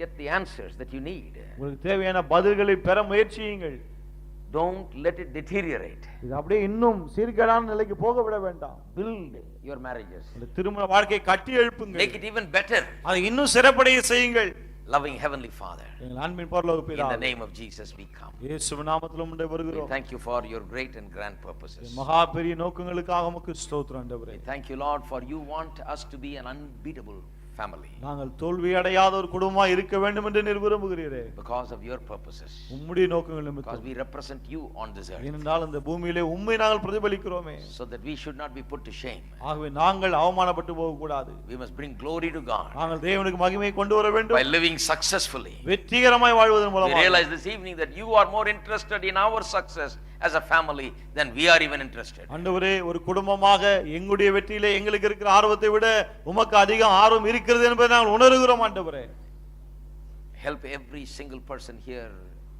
get the answers that you need. உங்களுக்கு தேவையான பதில்களை பெற முயற்சியுங்கள். Don't let it deteriorate. இது அப்படியே இன்னும் சீர்கேடான நிலைக்கு போக விட வேண்டாம். Build your marriages. இந்த திருமண வாழ்க்கையை கட்டி எழுப்புங்கள். Make it even better. அதை இன்னும் சிறப்படைய செய்யுங்கள். Loving Heavenly Father, எங்கள் அன்பின் பரலோக in பிதாவே, the name of Jesus we come. இயேசுவின் நாமத்தில் உம்முடைய We வருகிறோம். thank you for your great and grand purposes. மகா பெரிய நோக்கங்களுக்காக உமக்கு ஸ்தோத்திரம் ஆண்டவரே. We thank you, Lord, for you want us to be an unbeatable family நாங்கள் தோல்வி அடையாத ஒரு குடும்பமாக இருக்க வேண்டும் என்று நீர் விரும்புகிறீரே. because of your purposes. உம்முடைய நோக்கங்கள் Because நிமித்தம். we represent you on this earth. ஏனென்றால் இந்த பூமியிலே உம்மை நாங்கள் பிரதிபலிக்கிறோமே. So that we should not be put to shame. ஆகவே நாங்கள் அவமானப்பட்டு போக கூடாது. We must bring glory to God நாங்கள் தேவனுக்கு மகிமையை கொண்டு வர by வேண்டும். living successfully. வெற்றிகரமாய் வாழ்வதன் We மூலமாக realize this evening that you are more interested in our success as a family than we are even interested. ஆண்டவரே, ஒரு குடும்பமாக எங்களுடைய வெற்றியிலே எங்களுக்கு இருக்கிற ஆர்வத்தை விட உமக்கு அதிக ஆர்வம் இருக்கிறது என்பதை நாங்கள் உணர்கிறோம் ஆண்டவரே. Help every single person here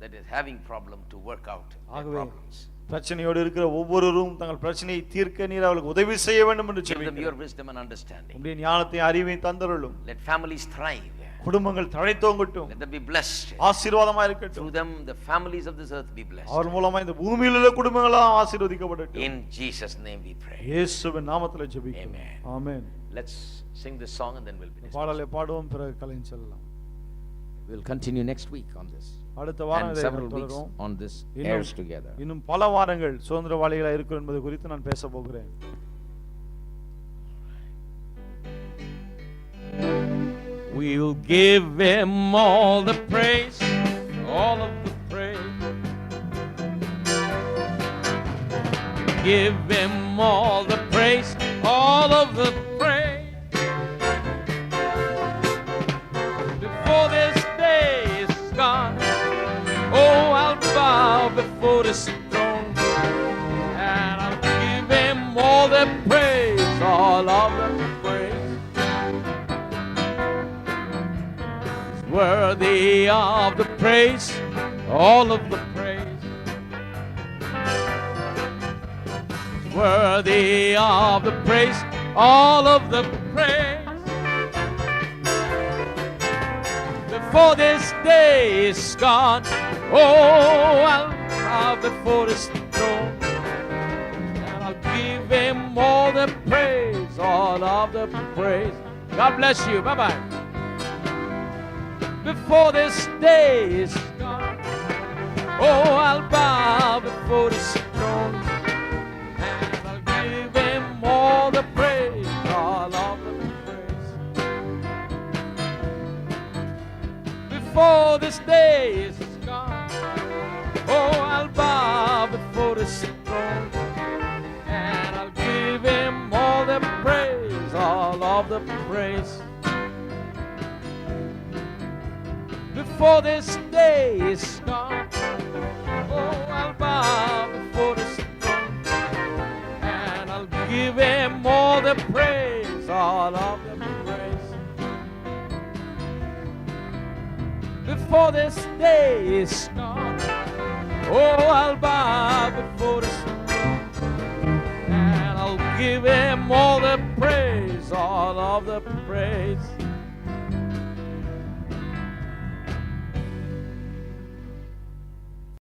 that is having problem to work out their ஆகவே problems. பிரச்சனையோடு இருக்கிற ஒவ்வொருவரும் தங்கள் பிரச்சனையை தீர்க்க நீர் அவர்களுக்கு உதவி செய்ய வேண்டும் என்று Give them your சொல்லுகிறோம். wisdom and understanding. உம்முடைய ஞானத்தை அறிவையும் தந்தருளும். Let families thrive. குடும்பங்கள் தழைத்தோங்கட்டும். Let them be blessed. ஆசீர்வாதமா இருக்கட்டும். Through them, the families of this earth be blessed. அவர் மூலமா இந்த பூமியில் உள்ள குடும்பங்களாம் ஆசீர்வதிக்கப்படட்டும். In Jesus' name we pray. இயேசுவின் நாமத்திலே ஜெபிக்கிறோம். Amen. Amen. Let's sing this song and then we'll be dismissed. பாடலை பாடுவோம், பிறகு கலைஞர் செல்லலாம். We'll continue next week on this. அடுத்த வாரம் And இதை several weeks தொடரும். on this இன்னும் heirs together. இன்னும் பல வாரங்கள் சுதந்திரவாளிகளாக இருக்கிறோம் என்பது குறித்து நான் பேச போகிறேன். We'll give him all the praise, all of the praise. Give him all the praise, all of the praise. Before this day is gone, oh, I'll bow before his throne, and I'll give him all the praise, all of the praise. Worthy of the praise, all of the praise. Worthy of the praise, all of the praise. Before this day is gone, oh, I'll bow before his throne, and I'll give him all the praise, all of the praise. God bless you. Bye-bye. Before this day is gone, oh, I'll bow before his throne, and I'll give him all the praise, all of the praise. Before this day is gone, oh, I'll bow before his throne, and I'll give him all the praise, all of the praise. Before this day is gone, oh, I'll bow before his throne, and I'll give him all the praise, all of the praise. Before this day is gone, oh, I'll bow before his throne, and I'll give him all the praise, all of the praise.